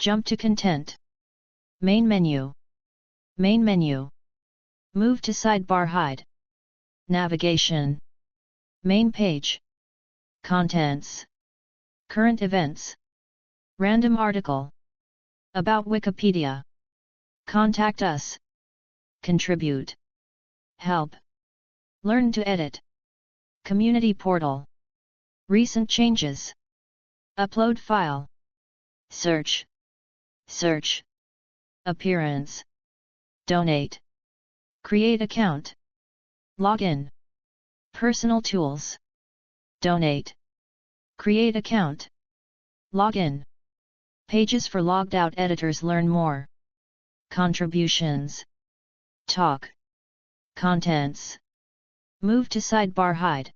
Jump to content. Main menu. Main menu. Move to sidebar hide. Navigation. Main page. Contents. Current events. Random article. About Wikipedia. Contact us. Contribute. Help. Learn to edit. Community portal. Recent changes. Upload file. Search. Search. Appearance. Donate. Create account. Login. Personal tools. Donate. Create account. Login. Pages for logged out editors. Learn more. Contributions. Talk. Contents. Move to sidebar hide.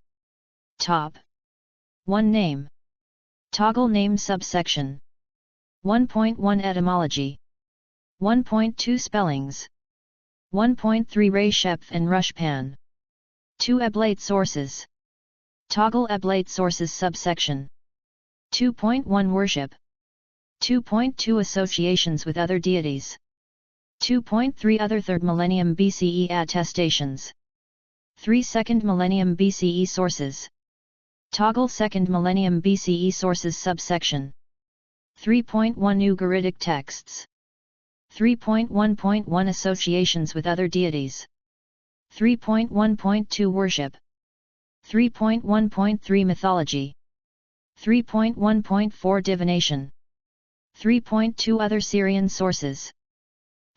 Top. 1 Name. Toggle name subsection. 1.1 Etymology. 1.2 Spellings. 1.3 Resheph and Rushpan. 2 Ablate sources. Toggle ablate sources subsection. 2.1 Worship. 2.2 Associations with other deities. 2.3 Other 3rd millennium BCE attestations. 3 2nd millennium BCE sources. Toggle 2nd millennium BCE sources subsection. 3.1 Ugaritic texts. 3.1.1 Associations with other deities. 3.1.2 Worship. 3.1.3 Mythology. 3.1.4 Divination. 3.2 Other Syrian sources.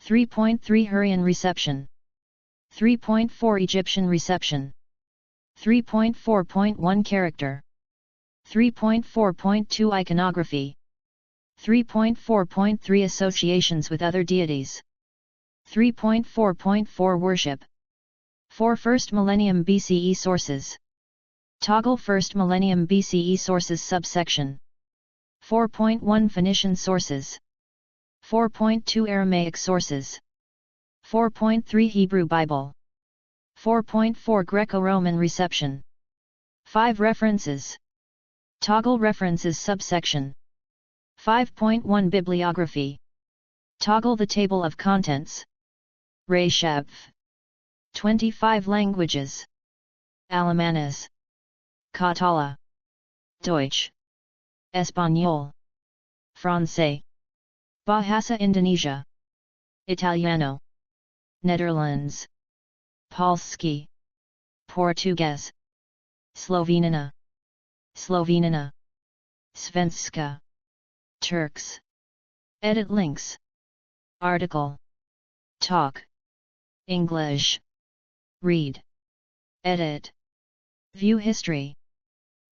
3.3 Hurrian reception. 3.4 Egyptian reception. 3.4.1 Character. 3.4.2 Iconography. 3.4.3 Associations with other deities. 3.4.4 Worship. 4 1st millennium BCE sources. Toggle 1st millennium BCE sources subsection. 4.1 Phoenician sources. 4.2 Aramaic sources. 4.3 Hebrew Bible. 4.4 Greco-Roman reception. 5 References. Toggle references subsection. 5.1 Bibliography. Toggle the table of contents. Resheph. 25 languages. Alemanes. Katala. Deutsch. Español. Francais. Bahasa Indonesia. Italiano. Netherlands. Polski. Portuguese. Slovenina. Slovenina. Svenska. Turks. Edit links. Article. Talk. English. Read. Edit. View history.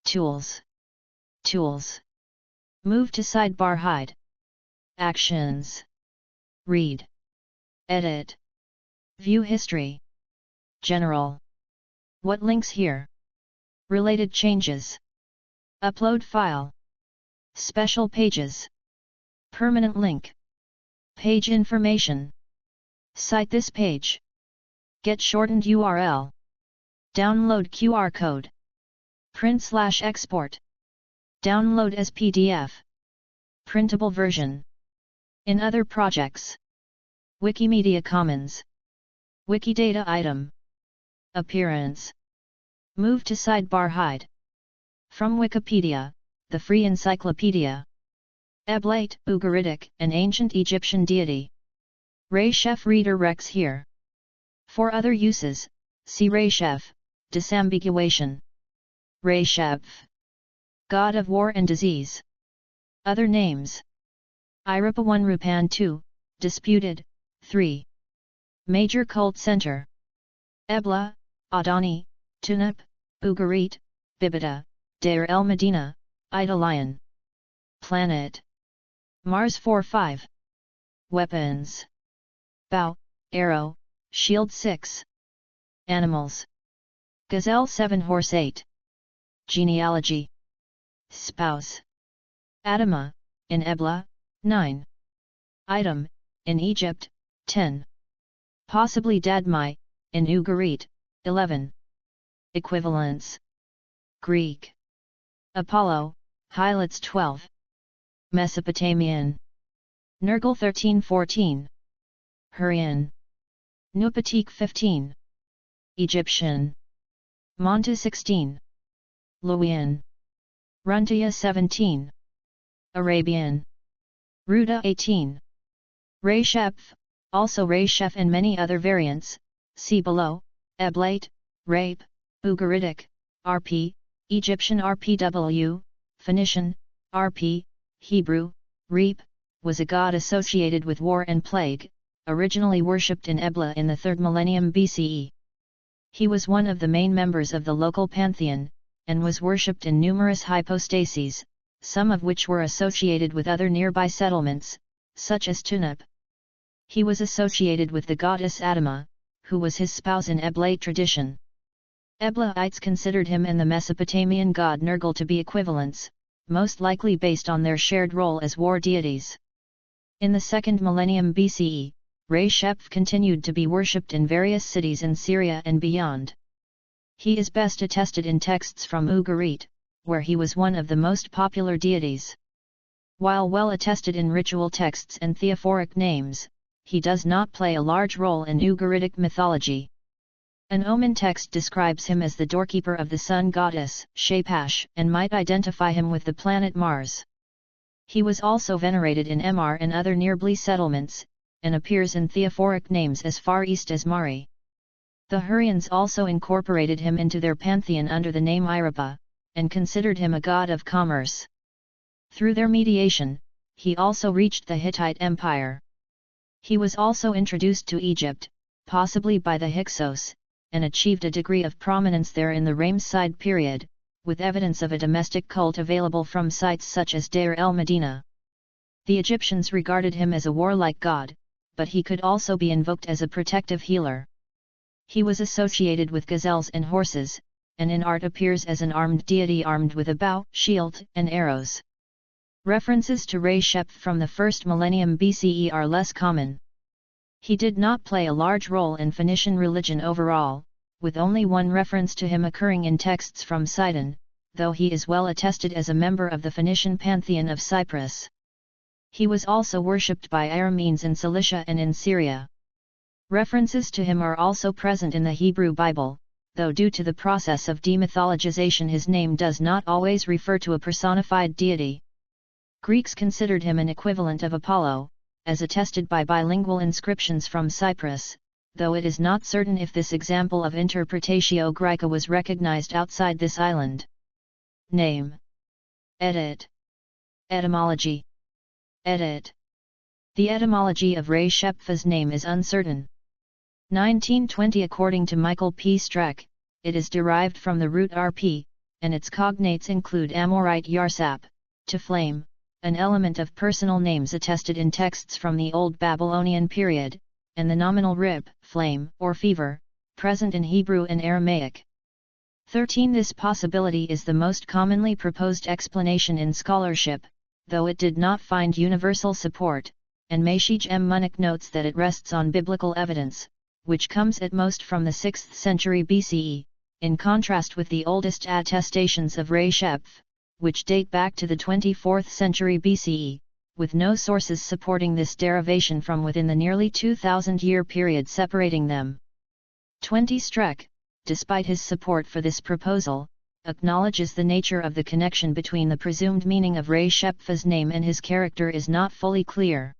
Tools. Tools. Move to sidebar hide. Actions. Read. Edit. View history. General. What links here? Related changes. Upload file. Special pages. Permanent link. Page information. Cite this page. Get shortened URL. Download QR code. Print/export. Download as PDF. Printable version. In other projects. Wikimedia Commons. Wikidata item. Appearance. Move to sidebar hide. From Wikipedia, the free encyclopedia. Ablate, Ugaritic, an ancient Egyptian deity. Resheph Reader Rex here. For other uses, see Resheph, disambiguation. Resheph. God of War and Disease. Other names. Irapa 1 Rupan 2, disputed, 3. Major cult center. Ebla, Adani, Tunip, Ugarit, Bibita, Deir el Medina, Idolion. Planet. Mars 4-5. Weapons. Bow, arrow, shield 6. Animals. Gazelle 7 horse 8. Genealogy. Spouse. Adama, in Ebla, 9. Item, in Egypt, 10. Possibly Dadmai, in Ugarit, 11. Equivalents. Greek. Apollo, Hylots 12. Mesopotamian. Nergal 1314. Hurrian. Nupatik 15. Egyptian. Monta 16. Luwian. Runtia 17. Arabian. Ruda 18. Resheph, also Resheph and many other variants, see below, Eblate, Rape, Ugaritic, RP, Egyptian RPW, Phoenician, RP, Hebrew, Reap, was a god associated with war and plague, originally worshipped in Ebla in the 3rd millennium BCE. He was one of the main members of the local pantheon, and was worshipped in numerous hypostases, some of which were associated with other nearby settlements, such as Tunip. He was associated with the goddess Adama, who was his spouse in Eblate tradition. Eblaites considered him and the Mesopotamian god Nergal to be equivalents, most likely based on their shared role as war deities. In the 2nd millennium BCE, Resheph continued to be worshipped in various cities in Syria and beyond. He is best attested in texts from Ugarit, where he was one of the most popular deities. While well attested in ritual texts and theophoric names, he does not play a large role in Ugaritic mythology. An Omen text describes him as the doorkeeper of the sun goddess, Shapash, and might identify him with the planet Mars. He was also venerated in Emar and other nearby settlements, and appears in theophoric names as far east as Mari. The Hurrians also incorporated him into their pantheon under the name Irapa, and considered him a god of commerce. Through their mediation, he also reached the Hittite Empire. He was also introduced to Egypt, possibly by the Hyksos, and achieved a degree of prominence there in the Ramesside period, with evidence of a domestic cult available from sites such as Deir el-Medina. The Egyptians regarded him as a warlike god, but he could also be invoked as a protective healer. He was associated with gazelles and horses, and in art appears as an armed deity armed with a bow, shield, and arrows. References to Resheph from the 1st millennium BCE are less common. He did not play a large role in Phoenician religion overall, with only one reference to him occurring in texts from Sidon, though he is well attested as a member of the Phoenician pantheon of Cyprus. He was also worshipped by Arameans in Cilicia and in Syria. References to him are also present in the Hebrew Bible, though due to the process of demythologization his name does not always refer to a personified deity. Greeks considered him an equivalent of Apollo, as attested by bilingual inscriptions from Cyprus, though it is not certain if this example of interpretatio Graeca was recognized outside this island. Name. Edit. Etymology. Edit. The etymology of Resheph's name is uncertain. 1920 According to Michael P. Streck, it is derived from the root rp, and its cognates include Amorite yarsap, to flame, an element of personal names attested in texts from the Old Babylonian period, and the nominal rib, flame, or fever, present in Hebrew and Aramaic. 13 This possibility is the most commonly proposed explanation in scholarship, though it did not find universal support, and Meshij M. Munich notes that it rests on biblical evidence, which comes at most from the 6th century BCE, in contrast with the oldest attestations of Resheph, which date back to the 24th century BCE, with no sources supporting this derivation from within the nearly 2,000-year period separating them. 20 Streck, despite his support for this proposal, acknowledges the nature of the connection between the presumed meaning of Resheph's name and his character is not fully clear.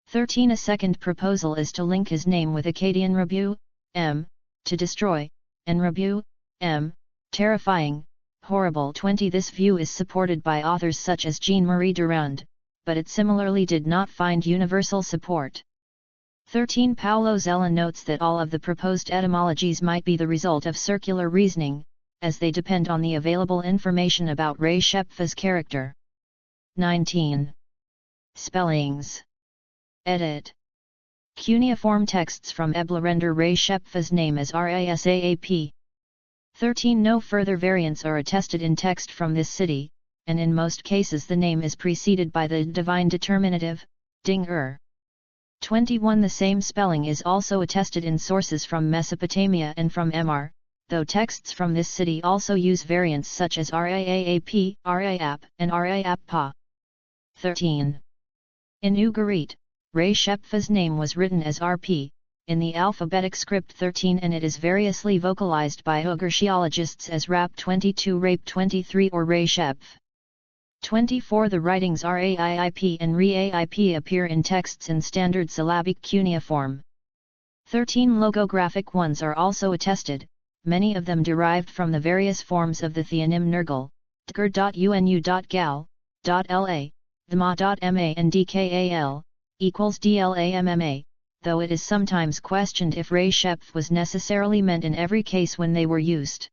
13 A second proposal is to link his name with Akkadian Rabu, M, to destroy, and Rabu, M, terrifying, horrible. 20 This view is supported by authors such as Jean-Marie Durand, but it similarly did not find universal support. 13 Paulo Zella notes that all of the proposed etymologies might be the result of circular reasoning, as they depend on the available information about Resheph's character. 19. Spellings. Edit. Cuneiform texts from Ebla render Resheph's name as Rasaap. 13 No further variants are attested in text from this city, and in most cases the name is preceded by the divine determinative, ding-er. 21 The same spelling is also attested in sources from Mesopotamia and from Emar, though texts from this city also use variants such as Raap, Raap, and Raappa. 13. In Ugarit, Reshep's name was written as RP, in the alphabetic script 13, and it is variously vocalized by Ugarshiologists as Rap 22, Rape 23 or Resheph. 24. The writings RAIIP and REAIP appear in texts in standard syllabic cuneiform. 13. Logographic ones are also attested, many of them derived from the various forms of the theonym Nergal, dgur.unu.gal, .la, thma.ma and dkal, equals dlamma, though it is sometimes questioned if Resheph was necessarily meant in every case when they were used.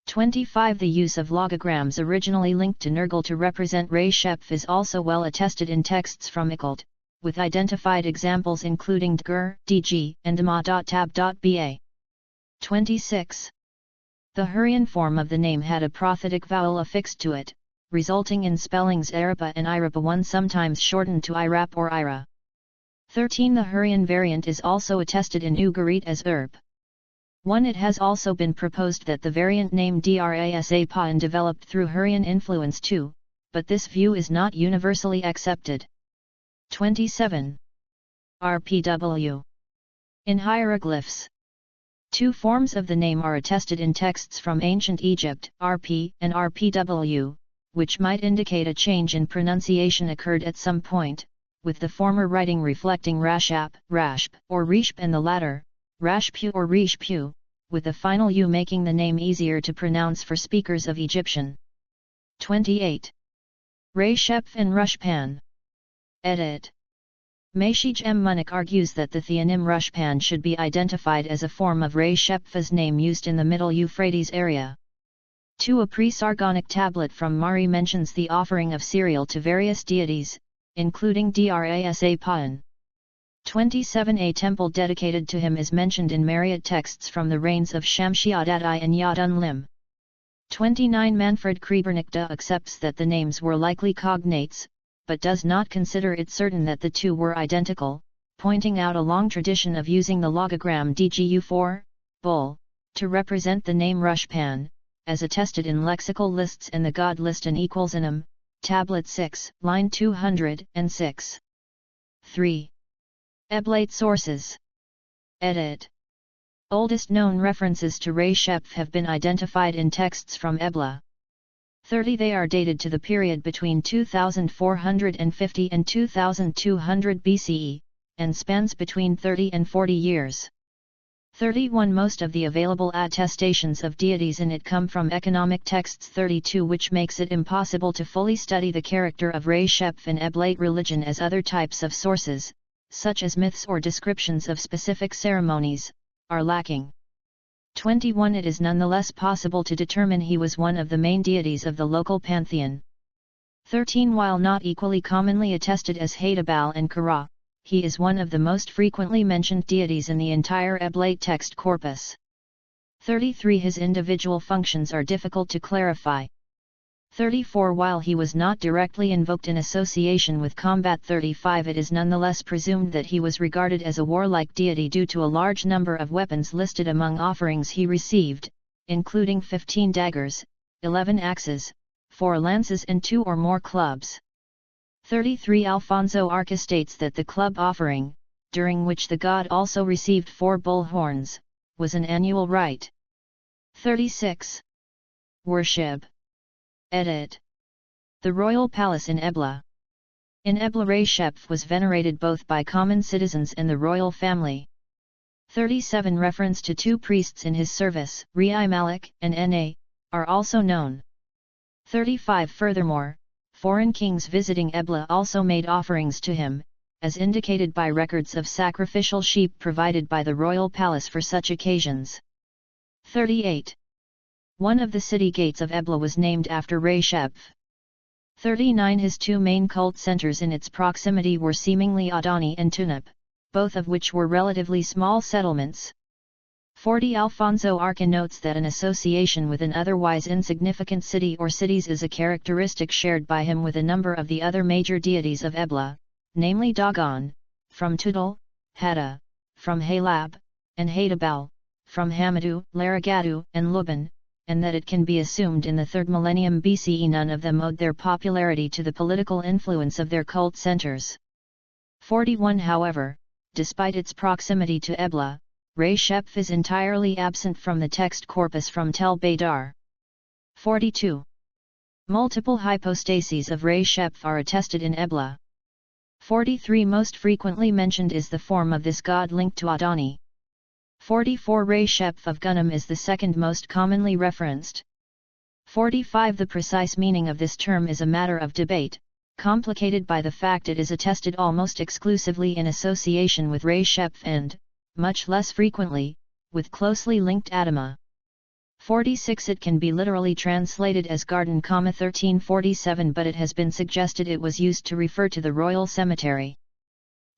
25. The use of logograms originally linked to Nergal to represent Resheph is also well attested in texts from Iqalt, with identified examples including dgur, dg, and dma.tab.ba. 26. The Hurrian form of the name had a prothetic vowel affixed to it, resulting in spellings Arapa and Irapa, one sometimes shortened to Irap or Ira. 13. The Hurrian variant is also attested in Ugarit as Urp. 1. It has also been proposed that the variant name Drasa developed through Hurrian influence too, but this view is not universally accepted. 27. RPW. In hieroglyphs, 2 forms of the name are attested in texts from ancient Egypt, RP and RPW, which might indicate a change in pronunciation occurred at some point, with the former writing reflecting Rashap, Rashp, or Reshp, and the latter, Rashpu or Reshpu, with the final U making the name easier to pronounce for speakers of Egyptian. 28. Resheph and Rushpan. Edit. Mashij M. Munich argues that the theonym Rushpan should be identified as a form of Resheph's name used in the Middle Euphrates area. 2. A pre-Sargonic tablet from Mari mentions the offering of cereal to various deities, including Drasa Pa'an. 27. A temple dedicated to him is mentioned in Mariot texts from the reigns of Shamshi-Adad and Yad-un-Lim. 29. Manfred Krebernikda accepts that the names were likely cognates, but does not consider it certain that the two were identical, pointing out a long tradition of using the logogram dgu4, bull, to represent the name Rushpan, as attested in lexical lists and the god list and equals inum, tablet 6, line 206. 3. Eblate sources. Edit. Oldest known references to Resheph have been identified in texts from Ebla. 30. They are dated to the period between 2450 and 2200 BCE, and spans between 30 and 40 years. 31. Most of the available attestations of deities in it come from economic texts. 32. Which makes it impossible to fully study the character of Resheph in Eblate religion as other types of sources, such as myths or descriptions of specific ceremonies, are lacking. 21. It is nonetheless possible to determine he was one of the main deities of the local pantheon. 13. While not equally commonly attested as Hadabal and Kara, he is one of the most frequently mentioned deities in the entire Eblate text corpus. 33. His individual functions are difficult to clarify. 34. While he was not directly invoked in association with combat. 35. It is nonetheless presumed that he was regarded as a warlike deity due to a large number of weapons listed among offerings he received, including 15 daggers, 11 axes, 4 lances and 2 or more clubs. 33. Alfonso Arca states that the club offering, during which the god also received 4 bull horns, was an annual rite. 36. Worship. Edit. The royal palace in Ebla. In Ebla, Resheph was venerated both by common citizens and the royal family. 37. Reference to 2 priests in his service, Rei Malik and Na, are also known. 35. Furthermore, foreign kings visiting Ebla also made offerings to him, as indicated by records of sacrificial sheep provided by the royal palace for such occasions. 38. One of the city gates of Ebla was named after Resheph. 39. His 2 main cult centers in its proximity were seemingly Adani and Tunip, both of which were relatively small settlements. 40. Alfonso Arca notes that an association with an otherwise insignificant city or cities is a characteristic shared by him with a number of the other major deities of Ebla, namely Dagon, from Tudal, Hadda, from Halab, and Hadabal, from Hamadu, Laragadu, and Luban, and that it can be assumed in the 3rd millennium BCE none of them owed their popularity to the political influence of their cult centers. 41 However, despite its proximity to Ebla, Resheph is entirely absent from the text corpus from Tel Baydar. 42. Multiple hypostases of Resheph are attested in Ebla. 43 Most frequently mentioned is the form of this god linked to Adani. 44 Resheph of Gunam is the second most commonly referenced. 45 The precise meaning of this term is a matter of debate, complicated by the fact it is attested almost exclusively in association with Resheph and, much less frequently, with closely linked Adama. 46 It can be literally translated as garden, 1347, but it has been suggested it was used to refer to the royal cemetery.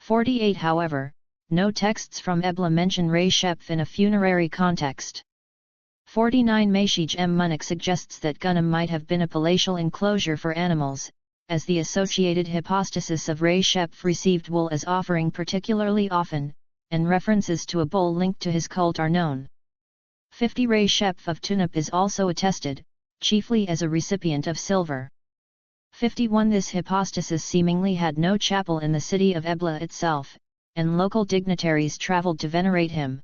48 However, no texts from Ebla mention Resheph in a funerary context. 49 Meshij M. Munich suggests that Gunam might have been a palatial enclosure for animals, as the associated hypostasis of Resheph received wool as offering particularly often, and references to a bull linked to his cult are known. 50 Resheph of Tunap is also attested, chiefly as a recipient of silver. 51 This hypostasis seemingly had no chapel in the city of Ebla itself, and local dignitaries travelled to venerate him.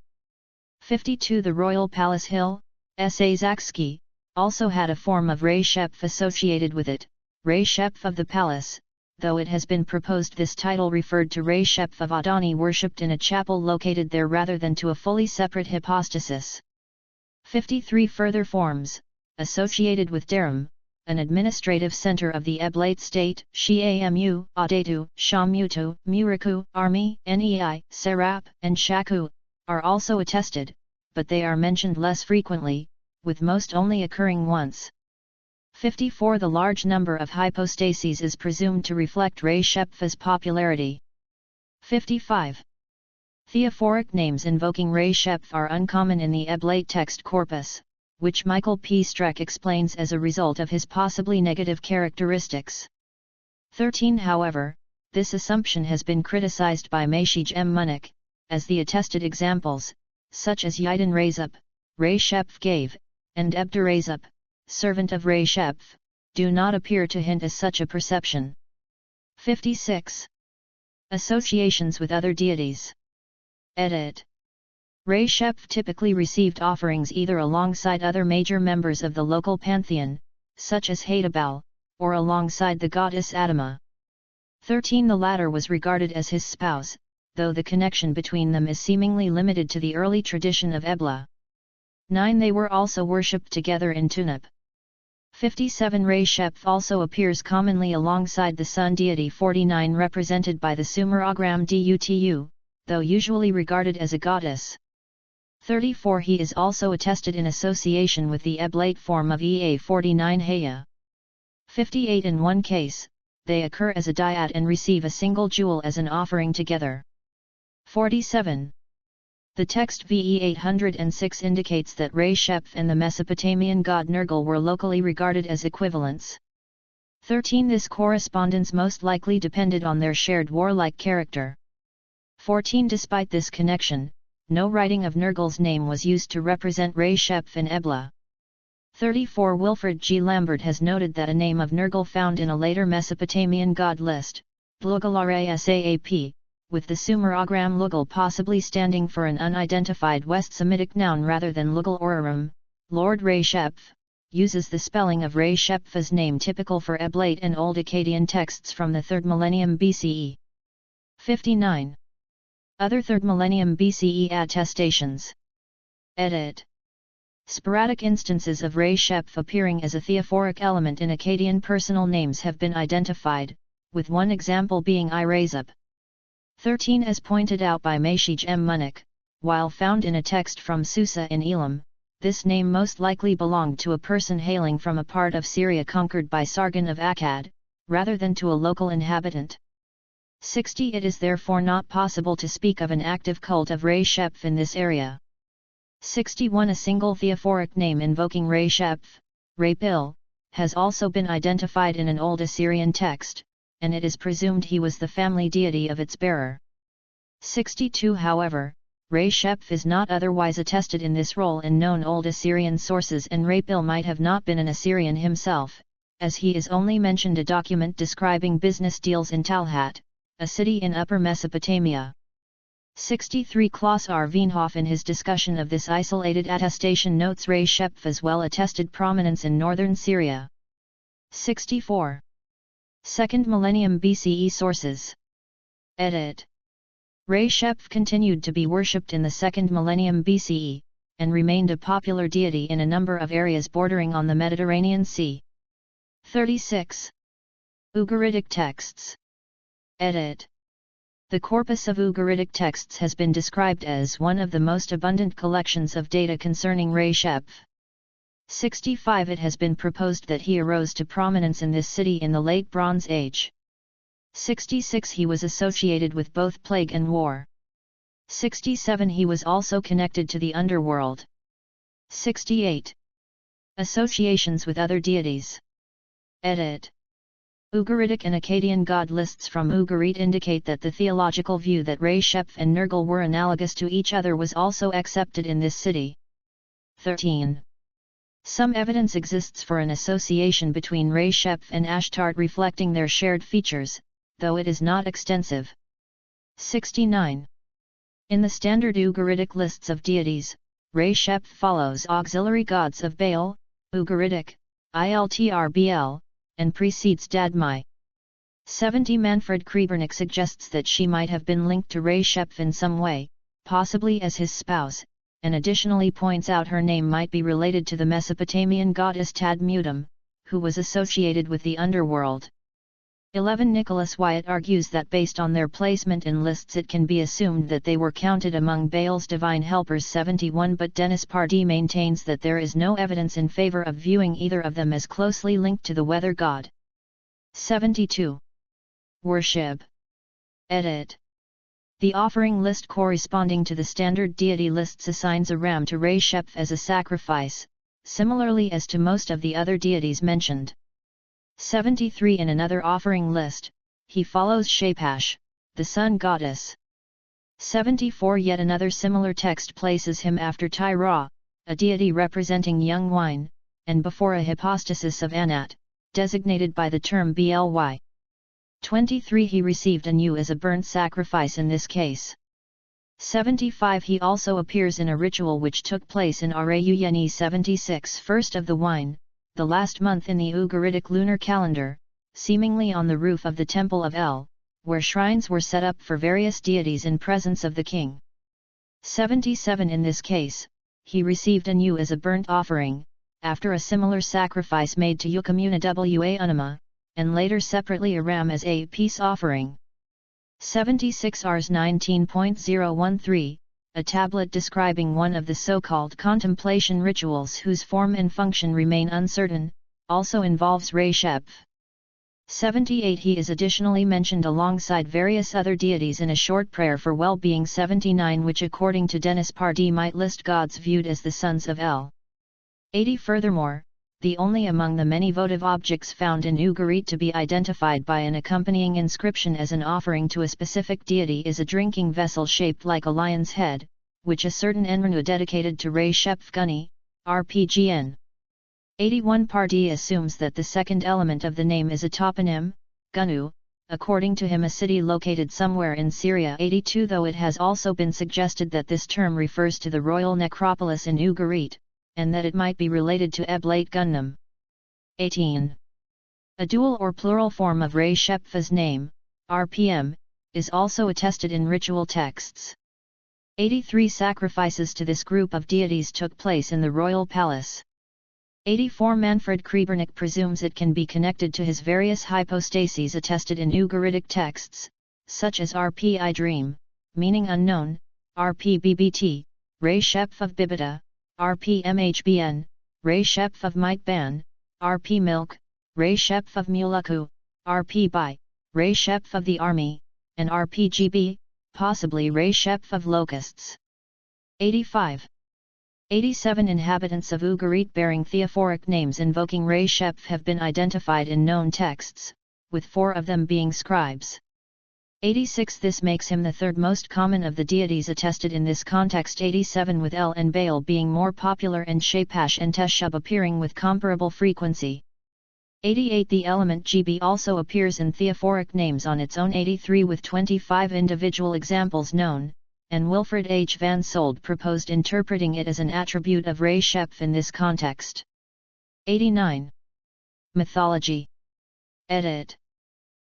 52 The royal palace hill, Zakski, also had a form of Resheph associated with it, Resheph of the palace, though it has been proposed this title referred to Resheph of Adani worshipped in a chapel located there rather than to a fully separate hypostasis. 53 Further forms, associated with Daram, an administrative center of the Eblate state, Shiamu, Adatu, Shamutu, Muriku, Armi, Nei, Serap, and Shaku, are also attested, but they are mentioned less frequently, with most only occurring once. 54 The large number of hypostases is presumed to reflect Resheph's popularity. 55. Theophoric names invoking Resheph are uncommon in the Eblate text corpus, which Michael P. Streck explains as a result of his possibly negative characteristics. 13 However, this assumption has been criticized by Meshij M. Munich, as the attested examples, such as Yidin Rezep, Resheph gave, and Ebder Rezep, servant of Resheph, do not appear to hint as such a perception. 56. Associations with other deities. Edit. Resheph typically received offerings either alongside other major members of the local pantheon, such as Hadabal, or alongside the goddess Adama. 13 The latter was regarded as his spouse, though the connection between them is seemingly limited to the early tradition of Ebla. 9 They were also worshipped together in Tunap. 57 Resheph also appears commonly alongside the sun deity 49 represented by the Sumer-Agram Dutu, though usually regarded as a goddess. 34 He is also attested in association with the Eblate form of Ea 49 Haya. 58 In one case, they occur as a dyad and receive a single jewel as an offering together. 47. The text VE 806 indicates that Resheph and the Mesopotamian god Nergal were locally regarded as equivalents. 13 This correspondence most likely depended on their shared warlike character. 14 Despite this connection, no writing of Nergal's name was used to represent Resheph in Ebla. 34 Wilfred G. Lambert has noted that a name of Nergal found in a later Mesopotamian god list, Dlugalare Saap, with the Sumer-Agram Lugal possibly standing for an unidentified West Semitic noun rather than Lugal Orarum, Lord Resheph, uses the spelling of Resheph's name typical for Eblate and Old Akkadian texts from the 3rd millennium BCE. 59. Other 3rd millennium BCE attestations. Edit. Sporadic instances of Resheph appearing as a theophoric element in Akkadian personal names have been identified, with one example being Irezep. 13 As pointed out by Meshij M. Munich, while found in a text from Susa in Elam, this name most likely belonged to a person hailing from a part of Syria conquered by Sargon of Akkad, rather than to a local inhabitant. 60 It is therefore not possible to speak of an active cult of Resheph in this area. 61 A single theophoric name invoking Resheph, Rapil, has also been identified in an old Assyrian text, and it is presumed he was the family deity of its bearer. 62 However, Resheph is not otherwise attested in this role in known old Assyrian sources, and Rapil might have not been an Assyrian himself, as he is only mentioned a document describing business deals in Talhat, a city in Upper Mesopotamia. 63 Klaus R. Veenhoff in his discussion of this isolated attestation notes Resheph well-attested prominence in northern Syria. 64. 2nd millennium BCE sources. Edit. Resheph continued to be worshipped in the 2nd millennium BCE, and remained a popular deity in a number of areas bordering on the Mediterranean Sea. 36. Ugaritic texts. Edit. The corpus of Ugaritic texts has been described as one of the most abundant collections of data concerning Resheph. 65. It has been proposed that he arose to prominence in this city in the Late Bronze Age. 66. He was associated with both plague and war. 67. He was also connected to the underworld. 68. Associations with other deities. Edit. Ugaritic and Akkadian god lists from Ugarit indicate that the theological view that Resheph and Nergal were analogous to each other was also accepted in this city. 13. Some evidence exists for an association between Resheph and Ashtart reflecting their shared features, though it is not extensive. 69. In the standard Ugaritic lists of deities, Resheph follows auxiliary gods of Baal, Ugaritic, Iltrbl, and precedes Dadmai. 70. Manfred Krebernick suggests that she might have been linked to Resheph in some way, possibly as his spouse, and additionally points out her name might be related to the Mesopotamian goddess Tadmutum, who was associated with the underworld. 11. Nicholas Wyatt argues that based on their placement in lists it can be assumed that they were counted among Baal's divine helpers. 71. But Denis Pardee maintains that there is no evidence in favor of viewing either of them as closely linked to the weather god. 72. Worship. Edit. The offering list corresponding to the standard deity lists assigns a ram to Resheph as a sacrifice, similarly as to most of the other deities mentioned. 73. In another offering list, he follows Shaphash, the sun goddess. 74. Yet another similar text places him after Tyra, a deity representing young wine, and before a hypostasis of Anat, designated by the term Bly. 23. He received a ewe as a burnt sacrifice in this case. 75. He also appears in a ritual which took place in Rauyeni 76 first of the wine, the last month in the Ugaritic lunar calendar, seemingly on the roof of the temple of El, where shrines were set up for various deities in presence of the king. 77. In this case, he received a ewe as a burnt offering, after a similar sacrifice made to Yukamuna wa Unama, and later separately a ram as a peace offering. 76. Rs 19.013, a tablet describing one of the so-called contemplation rituals whose form and function remain uncertain, also involves Resheph. 78. He is additionally mentioned alongside various other deities in a short prayer for well-being. 79. Which according to Denis Pardee might list gods viewed as the sons of El. 80. Furthermore, the only among the many votive objects found in Ugarit to be identified by an accompanying inscription as an offering to a specific deity is a drinking vessel shaped like a lion's head, which a certain Enranu dedicated to Resheph Guni, RPGN. 81. Pardee assumes that the second element of the name is a toponym, Gunu, according to him a city located somewhere in Syria. 82. Though it has also been suggested that this term refers to the royal necropolis in Ugarit, and that it might be related to Eblat Gunnam. 18. A dual or plural form of Resheph's name, RPM, is also attested in ritual texts. 83. Sacrifices to this group of deities took place in the royal palace. 84. Manfred Krebernick presumes it can be connected to his various hypostases attested in Ugaritic texts, such as RP Dream, meaning unknown, RP BBT, Resheph of Bibita, RP MHBN, Resheph of Mitban, RP Milk, Resheph of Mulaku, RP Bai, Resheph of the Army, and RPGB, possibly Resheph of Locusts. 85. 87. Inhabitants of Ugarit bearing theophoric names invoking Resheph have been identified in known texts, with 4 of them being scribes. 86. This makes him the third most common of the deities attested in this context. 87. With El and Baal being more popular and Shaphash and Teshub appearing with comparable frequency. 88. The element GB also appears in theophoric names on its own. 83. With 25 individual examples known, and Wilfred H. van Soldt proposed interpreting it as an attribute of Resheph in this context. 89. Mythology. Edit.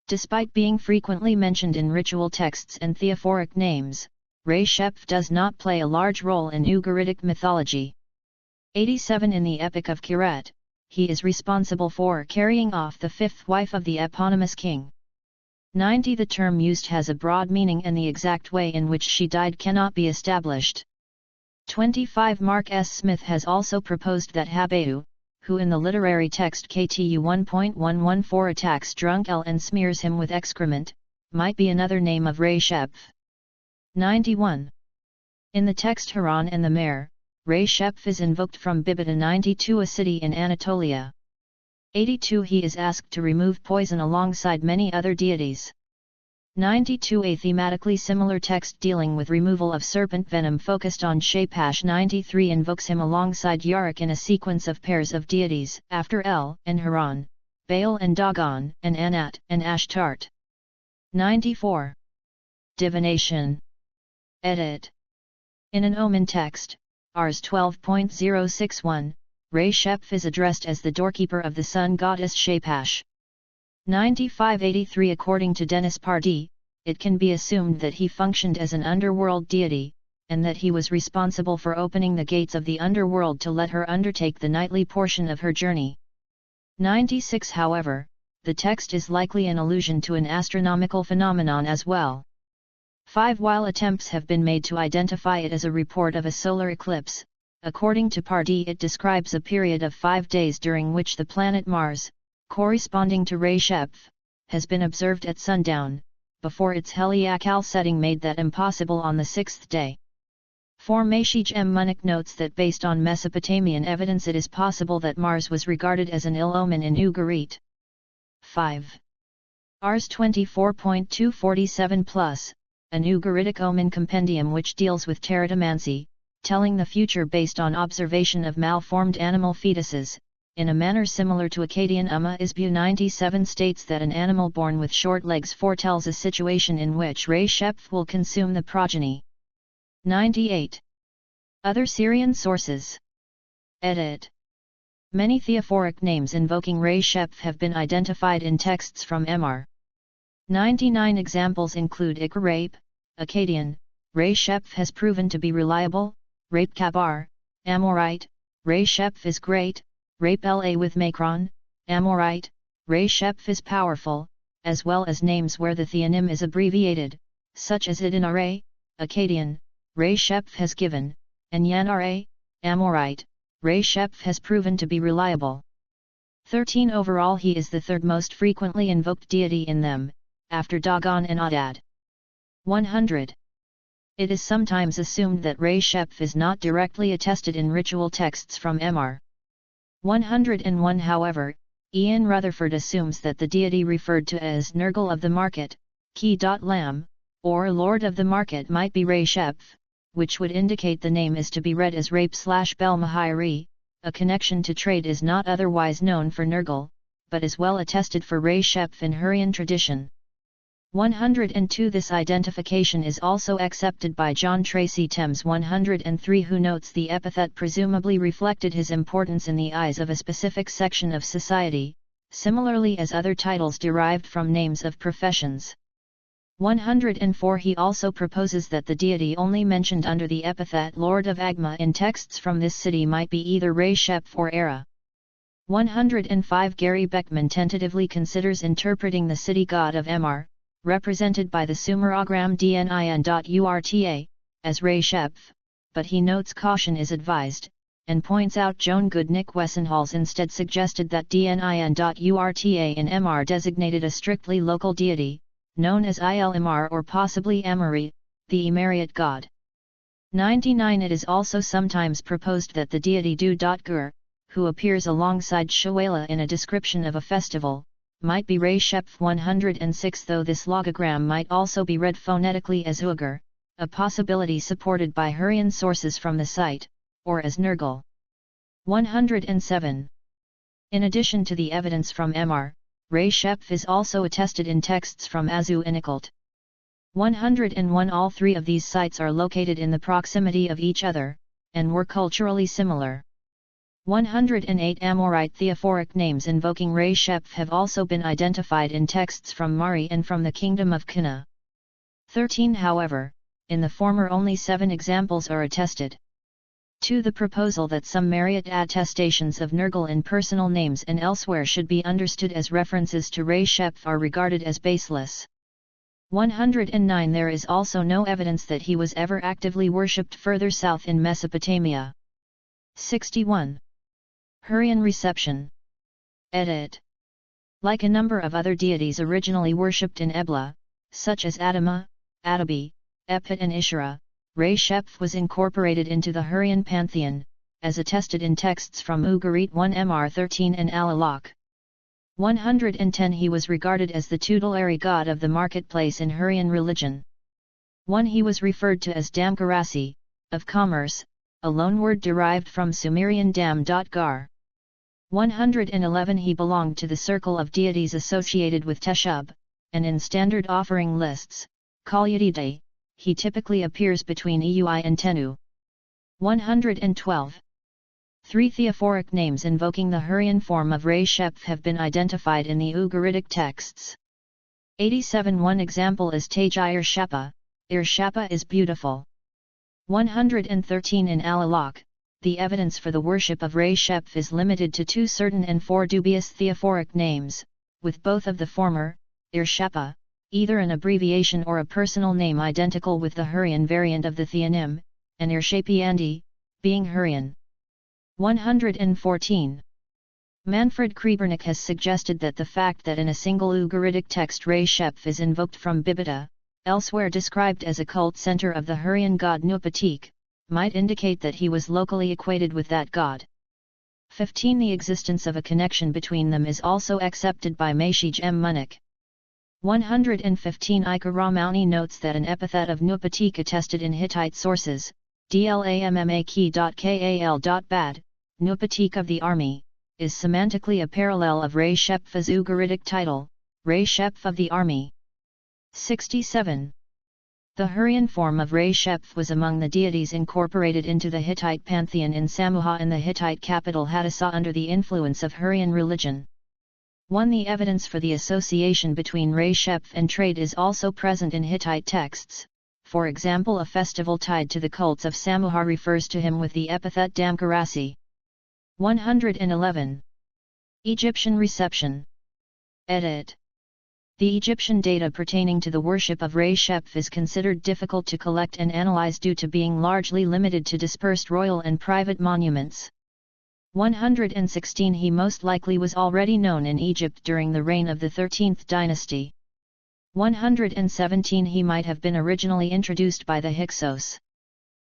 Despite being frequently mentioned in ritual texts and theophoric names, Resheph does not play a large role in Ugaritic mythology. 87. In the Epic of Kiret, he is responsible for carrying off the fifth wife of the eponymous king. 90. The term used has a broad meaning and the exact way in which she died cannot be established. 25. Mark S. Smith has also proposed that Habeu, who in the literary text KTU 1.114 attacks drunk L and smears him with excrement, might be another name of Resheph. 91. In the text Haran and the Mare, Resheph is invoked from Bibita. 92. A city in Anatolia. 82. He is asked to remove poison alongside many other deities. 92. A thematically similar text dealing with removal of serpent venom focused on Shaphash. 93. Invokes him alongside Yaruk in a sequence of pairs of deities, after El and Haran, Baal and Dagon, and Anat and Ashtart. 94. Divination. Edit. In an omen text, Rs 12.061, Resheph is addressed as the doorkeeper of the sun goddess Shaphash. 9583. According to Dennis Pardee, it can be assumed that he functioned as an underworld deity, and that he was responsible for opening the gates of the underworld to let her undertake the nightly portion of her journey. 96. However, the text is likely an allusion to an astronomical phenomenon as well. 5. While attempts have been made to identify it as a report of a solar eclipse, according to Pardee it describes a period of 5 days during which the planet Mars, corresponding to Resheph, has been observed at sundown, before its heliacal setting made that impossible on the 6th day. 4. Mashij M. Munich notes that based on Mesopotamian evidence it is possible that Mars was regarded as an ill omen in Ugarit. 5. Rs 24.247+, an Ugaritic omen compendium which deals with teratomancy, telling the future based on observation of malformed animal fetuses, in a manner similar to Akkadian Umma Isbu 97 states that an animal born with short legs foretells a situation in which Resheph will consume the progeny. 98. Other Syrian sources. Edit. Many theophoric names invoking Resheph have been identified in texts from Mr. 99 examples include Ikarape, Akkadian, Resheph has proven to be reliable, Rape Kabar, Amorite, Resheph is great, Rape La with Macron, Amorite, Resheph is powerful, as well as names where the theonym is abbreviated, such as Idinare, Akkadian, Resheph has given, and Yanare, Amorite, Resheph has proven to be reliable. 13. Overall he is the third most frequently invoked deity in them, after Dagon and Adad. 100. It is sometimes assumed that Resheph is not directly attested in ritual texts from Mr. 101. However, Ian Rutherford assumes that the deity referred to as Nergal of the Market, Ki.Lam, or Lord of the Market might be Resheph, which would indicate the name is to be read as Rape/Bel-Mahiri. A connection to trade is not otherwise known for Nergal, but is well attested for Resheph in Hurrian tradition. 102. This identification is also accepted by John Tracy Thames. 103. Who notes the epithet presumably reflected his importance in the eyes of a specific section of society, similarly as other titles derived from names of professions. 104. He also proposes that the deity only mentioned under the epithet Lord of Agma in texts from this city might be either Resheph or Era. 105. Gary Beckman tentatively considers interpreting the city god of Mr, represented by the Sumerogram Dnin.Urta, as Resheph, but he notes caution is advised, and points out Joan Goodnick Wessenhall's instead suggested that Dnin.Urta in Mr designated a strictly local deity, known as Il-Imar or possibly Amari, the Emariot god. 99. It is also sometimes proposed that the deity Du.Gur, who appears alongside Shawela in a description of a festival, might be Resheph. 106. Though this logogram might also be read phonetically as Ugur, a possibility supported by Hurrian sources from the site, or as Nergal. 107. In addition to the evidence from Mr. Resheph is also attested in texts from Azu and Occult. 101 All three of these sites are located in the proximity of each other, and were culturally similar. 108 Amorite theophoric names invoking Resheph have also been identified in texts from Mari and from the Kingdom of Qina. 13 However, in the former only 7 examples are attested. 2. The proposal that some Marriott attestations of Nergal in personal names and elsewhere should be understood as references to Resheph are regarded as baseless. 109 There is also no evidence that he was ever actively worshipped further south in Mesopotamia. 61. Hurrian reception. Edit. Like a number of other deities originally worshipped in Ebla, such as Adama, Atabi, Ephet and Ishara, Resheph was incorporated into the Hurrian pantheon, as attested in texts from Ugarit 1 Mr 13 and Al-Alaq. 110 He was regarded as the tutelary god of the marketplace in Hurrian religion. 1 He was referred to as Damgarasi, of commerce, a loanword derived from Sumerian dam.gar. 111 He belonged to the circle of deities associated with Teshub, and in standard offering lists, Kalyadide, he typically appears between Eui and Tenu. 112. 3 theophoric names invoking the Hurrian form of Resheph have been identified in the Ugaritic texts. 87 One example is Taj Irshapa, Irshapa is beautiful. 113 In Al-Alaq, the evidence for the worship of Resheph is limited to 2 certain and 4 dubious theophoric names, with both of the former, Irshapa, either an abbreviation or a personal name identical with the Hurrian variant of the theonym, and Irshapiandi, being Hurrian. 114. Manfred Krebernick has suggested that the fact that in a single Ugaritic text Resheph is invoked from Bibita, elsewhere described as a cult center of the Hurrian god Nupatik, might indicate that he was locally equated with that god. 15 The existence of a connection between them is also accepted by Mashij M. Munich. 115 Ika-Ramauni notes that an epithet of Nupatik attested in Hittite sources, dlammak.kal.bad, Nupatik of the army, is semantically a parallel of Resheph's Ugaritic title, Resheph of the army. 67. The Hurrian form of Resheph was among the deities incorporated into the Hittite pantheon in Samuha and the Hittite capital Hadassa under the influence of Hurrian religion. 1 The evidence for the association between Resheph and trade is also present in Hittite texts, for example a festival tied to the cults of Samuha refers to him with the epithet Damgarasi. 111. Egyptian reception. Edit. The Egyptian data pertaining to the worship of Resheph is considered difficult to collect and analyze due to being largely limited to dispersed royal and private monuments. 116 He most likely was already known in Egypt during the reign of the 13th dynasty. 117 He might have been originally introduced by the Hyksos.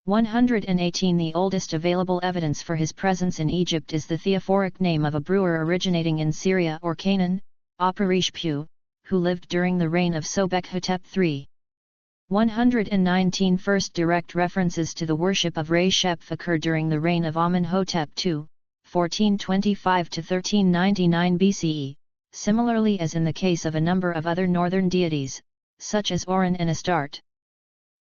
118 The oldest available evidence for his presence in Egypt is the theophoric name of a brewer originating in Syria or Canaan, Aparishpu, who lived during the reign of Sobek-Hotep III. 119 First direct references to the worship of Resheph occur during the reign of Amenhotep II, 1425–1399 BCE, similarly as in the case of a number of other northern deities, such as Oran and Astarte.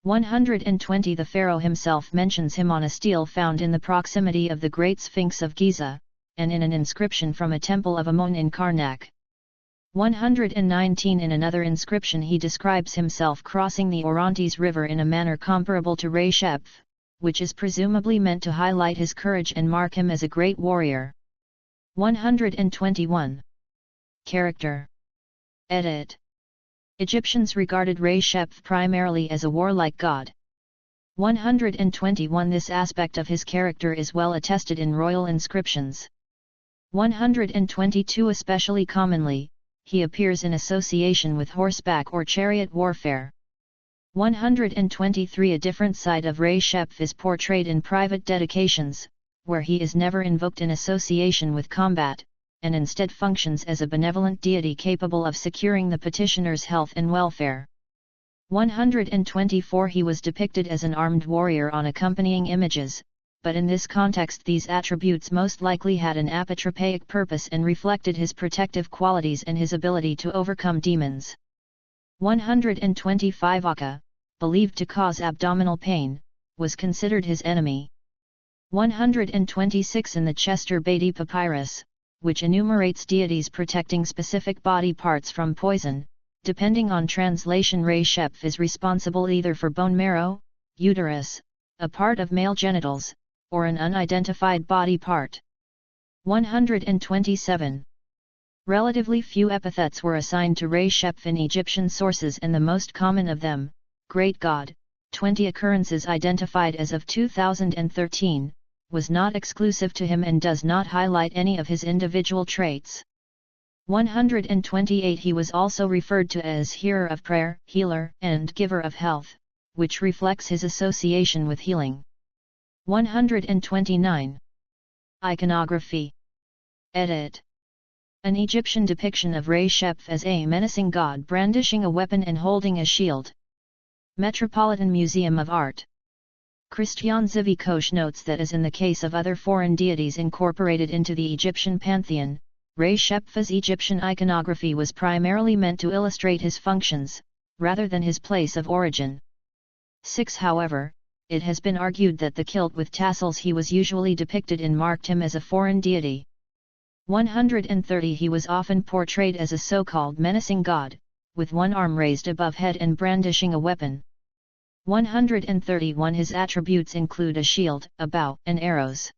120 The pharaoh himself mentions him on a stele found in the proximity of the Great Sphinx of Giza, and in an inscription from a temple of Amun in Karnak. 119 In another inscription he describes himself crossing the Orontes River in a manner comparable to Resheph, which is presumably meant to highlight his courage and mark him as a great warrior. 121. Character. Edit. Egyptians regarded Resheph primarily as a warlike god. 121 This aspect of his character is well attested in royal inscriptions. 122 Especially commonly, he appears in association with horseback or chariot warfare. 123 A different side of Resheph is portrayed in private dedications, where he is never invoked in association with combat, and instead functions as a benevolent deity capable of securing the petitioner's health and welfare. 124 He was depicted as an armed warrior on accompanying images, but in this context these attributes most likely had an apotropaic purpose and reflected his protective qualities and his ability to overcome demons. 125 Akka, believed to cause abdominal pain, was considered his enemy. 126 In the Chester Beatty Papyrus, which enumerates deities protecting specific body parts from poison, depending on translation, Resheph is responsible either for bone marrow, uterus, a part of male genitals, or an unidentified body part. 127. Relatively few epithets were assigned to Resheph in Egyptian sources, and the most common of them, Great God, 20 occurrences identified as of 2013, was not exclusive to him and does not highlight any of his individual traits. 128 He was also referred to as hearer of prayer, healer, and giver of health, which reflects his association with healing. 129. Iconography. Edit. An Egyptian depiction of Resheph as a menacing god brandishing a weapon and holding a shield. Metropolitan Museum of Art. Christian Zivikosh notes that, as in the case of other foreign deities incorporated into the Egyptian pantheon, Resheph's Egyptian iconography was primarily meant to illustrate his functions, rather than his place of origin. 6. However, it has been argued that the kilt with tassels he was usually depicted in marked him as a foreign deity. 130 He was often portrayed as a so-called menacing god, with one arm raised above head and brandishing a weapon. 131 His attributes include a shield, a bow, and arrows.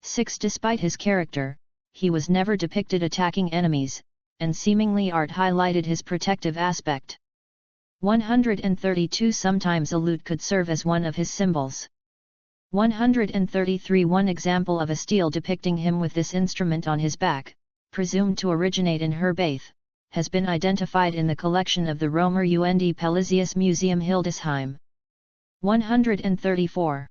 6. Despite his character, he was never depicted attacking enemies, and seemingly art highlighted his protective aspect. 132 Sometimes a lute could serve as one of his symbols. 133 One example of a stele depicting him with this instrument on his back, presumed to originate in Herbath, has been identified in the collection of the Romer und Pelisius Museum Hildesheim. 134.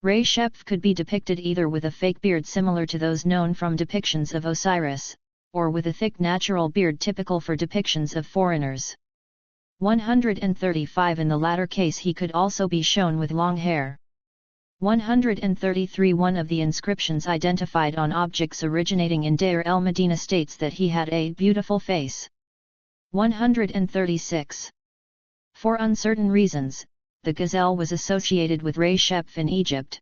Resheph could be depicted either with a fake beard similar to those known from depictions of Osiris, or with a thick natural beard typical for depictions of foreigners. 135 In the latter case he could also be shown with long hair. 133 One of the inscriptions identified on objects originating in Deir el Medina states that he had a beautiful face. 136. For uncertain reasons, the gazelle was associated with Resheph in Egypt.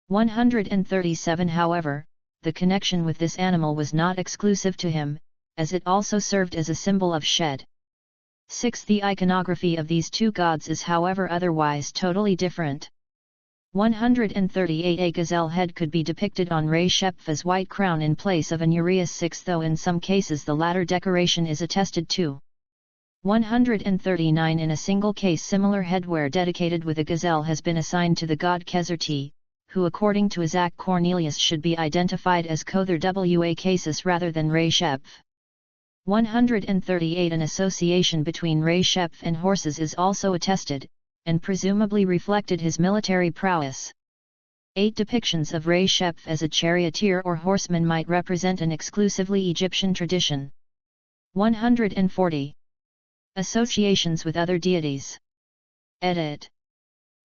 137 However, the connection with this animal was not exclusive to him, as it also served as a symbol of Shed. 6. The iconography of these two gods is however otherwise totally different. 138 A gazelle head could be depicted on Resheph's white crown in place of an uraeus 6, though in some cases the latter decoration is attested to. 139 In a single case similar headwear dedicated with a gazelle has been assigned to the god Kezerti, who according to Isaac Cornelius should be identified as Kother wa Casus rather than Resheph. 138 An association between Resheph and horses is also attested, and presumably reflected his military prowess. 8 Depictions of Resheph as a charioteer or horseman might represent an exclusively Egyptian tradition. 140. Associations with other deities. Edit.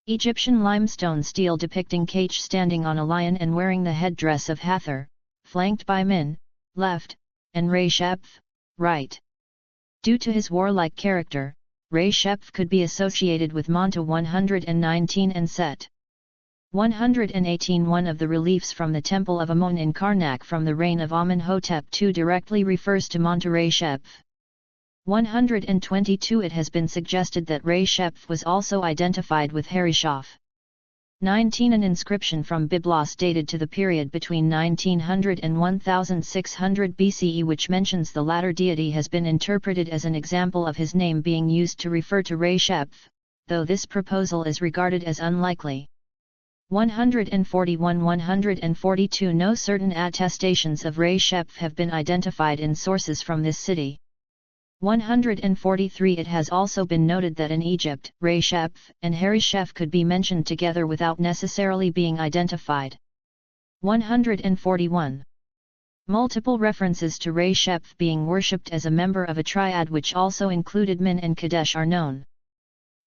Egyptian limestone stele depicting Kach standing on a lion and wearing the headdress of Hathor, flanked by Min, left, and Resheph, right. Due to his warlike character, Resheph could be associated with Monta 119 and Set. 118 One of the reliefs from the Temple of Amun in Karnak from the reign of Amenhotep II directly refers to Monta Resheph. 122 It has been suggested that Resheph was also identified with Harishaf. 19 An inscription from Byblos dated to the period between 1900 and 1600 BCE which mentions the latter deity has been interpreted as an example of his name being used to refer to Resheph, though this proposal is regarded as unlikely. 141–142 No certain attestations of Resheph have been identified in sources from this city. 143 It has also been noted that in Egypt, Resheph and Harishef could be mentioned together without necessarily being identified. 141. Multiple references to Resheph being worshipped as a member of a triad which also included Min and Kadesh are known.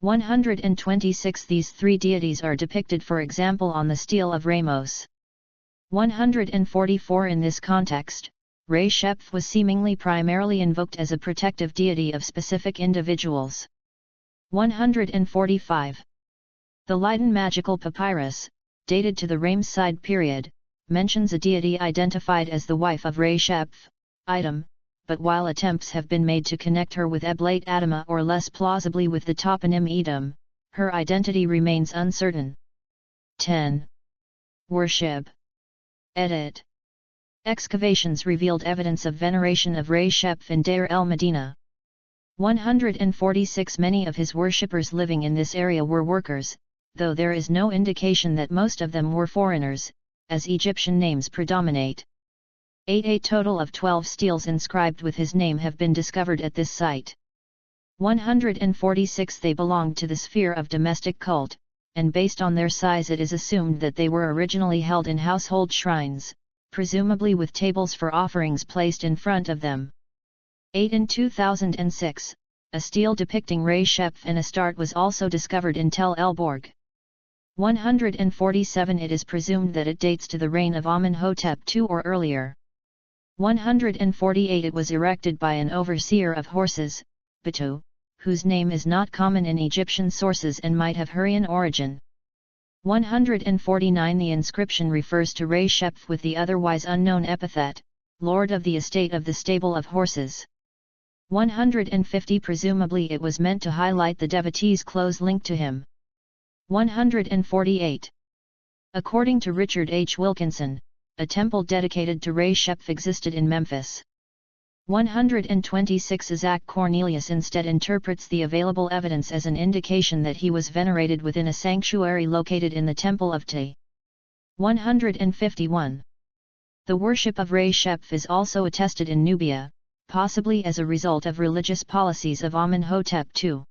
126 These three deities are depicted for example on the stele of Ramos. 144 In this context, Resheph was seemingly primarily invoked as a protective deity of specific individuals. 145. The Leiden magical papyrus, dated to the Ramesside period, mentions a deity identified as the wife of Resheph, Item, but while attempts have been made to connect her with Eblat Adama or less plausibly with the toponym Edom, her identity remains uncertain. 10. Worship. Edit. Excavations revealed evidence of veneration of Resheph in Deir el-Medina. 146 Many of his worshippers living in this area were workers, though there is no indication that most of them were foreigners, as Egyptian names predominate. A total of 12 steles inscribed with his name have been discovered at this site. 146 They belonged to the sphere of domestic cult, and based on their size it is assumed that they were originally held in household shrines, presumably with tables for offerings placed in front of them. 8 In 2006, a stele depicting Resheph and Astarte was also discovered in Tel El Borg. 147 It is presumed that it dates to the reign of Amenhotep II or earlier. 148 It was erected by an overseer of horses, Batu, whose name is not common in Egyptian sources and might have Hurrian origin. 149 The inscription refers to Resheph with the otherwise unknown epithet, Lord of the Estate of the Stable of Horses. 150 Presumably it was meant to highlight the devotee's close link to him. 148. According to Richard H. Wilkinson, a temple dedicated to Resheph existed in Memphis. 126 Isaac Cornelius instead interprets the available evidence as an indication that he was venerated within a sanctuary located in the Temple of Ptah. 151. The worship of Resheph is also attested in Nubia, possibly as a result of religious policies of Amenhotep II.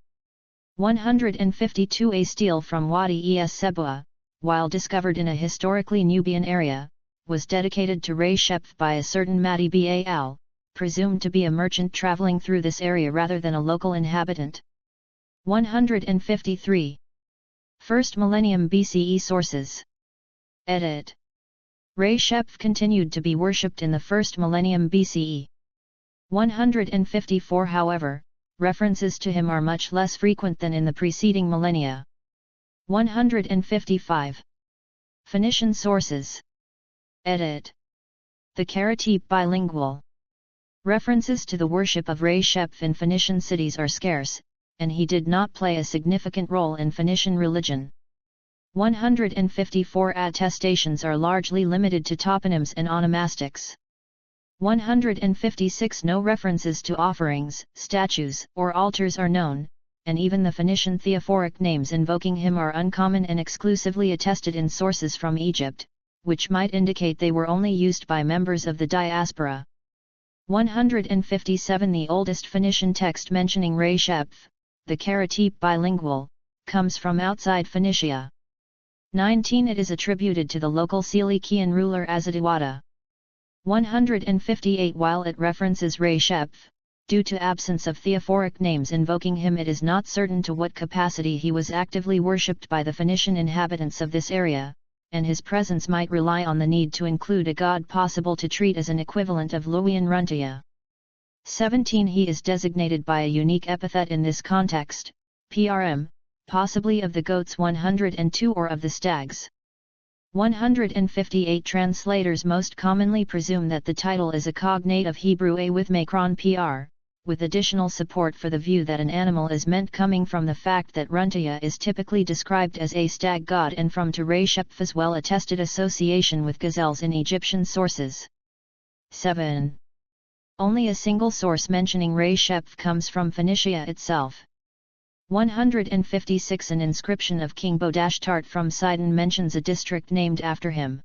152 A stele from Wadi Es Sebua, while discovered in a historically Nubian area, was dedicated to Resheph by a certain Madi Baal, presumed to be a merchant traveling through this area rather than a local inhabitant. 153. First millennium BCE sources. Edit. Resheph continued to be worshipped in the first millennium BCE. 154 However, references to him are much less frequent than in the preceding millennia. 155. Phoenician sources. Edit. The Karateep bilingual. References to the worship of Resheph in Phoenician cities are scarce, and he did not play a significant role in Phoenician religion. 154 Attestations are largely limited to toponyms and onomastics. 156 No references to offerings, statues, or altars are known, and even the Phoenician theophoric names invoking him are uncommon and exclusively attested in sources from Egypt, which might indicate they were only used by members of the diaspora. 157 The oldest Phoenician text mentioning Resheph, the Karateep bilingual, comes from outside Phoenicia. 19 It is attributed to the local Cilician ruler Azidiwada. 158 While it references Resheph, due to absence of theophoric names invoking him it is not certain to what capacity he was actively worshipped by the Phoenician inhabitants of this area, and his presence might rely on the need to include a god possible to treat as an equivalent of Luwian Runtia. 17 He is designated by a unique epithet in this context, PRM, possibly of the goats 102 or of the stags. 158 Translators most commonly presume that the title is a cognate of Hebrew a with Macron PR, with additional support for the view that an animal is meant coming from the fact that Runtia is typically described as a stag god and from to Resheph's well-attested association with gazelles in Egyptian sources. 7. Only a single source mentioning Resheph comes from Phoenicia itself. 156 An inscription of King Bodashtart from Sidon mentions a district named after him.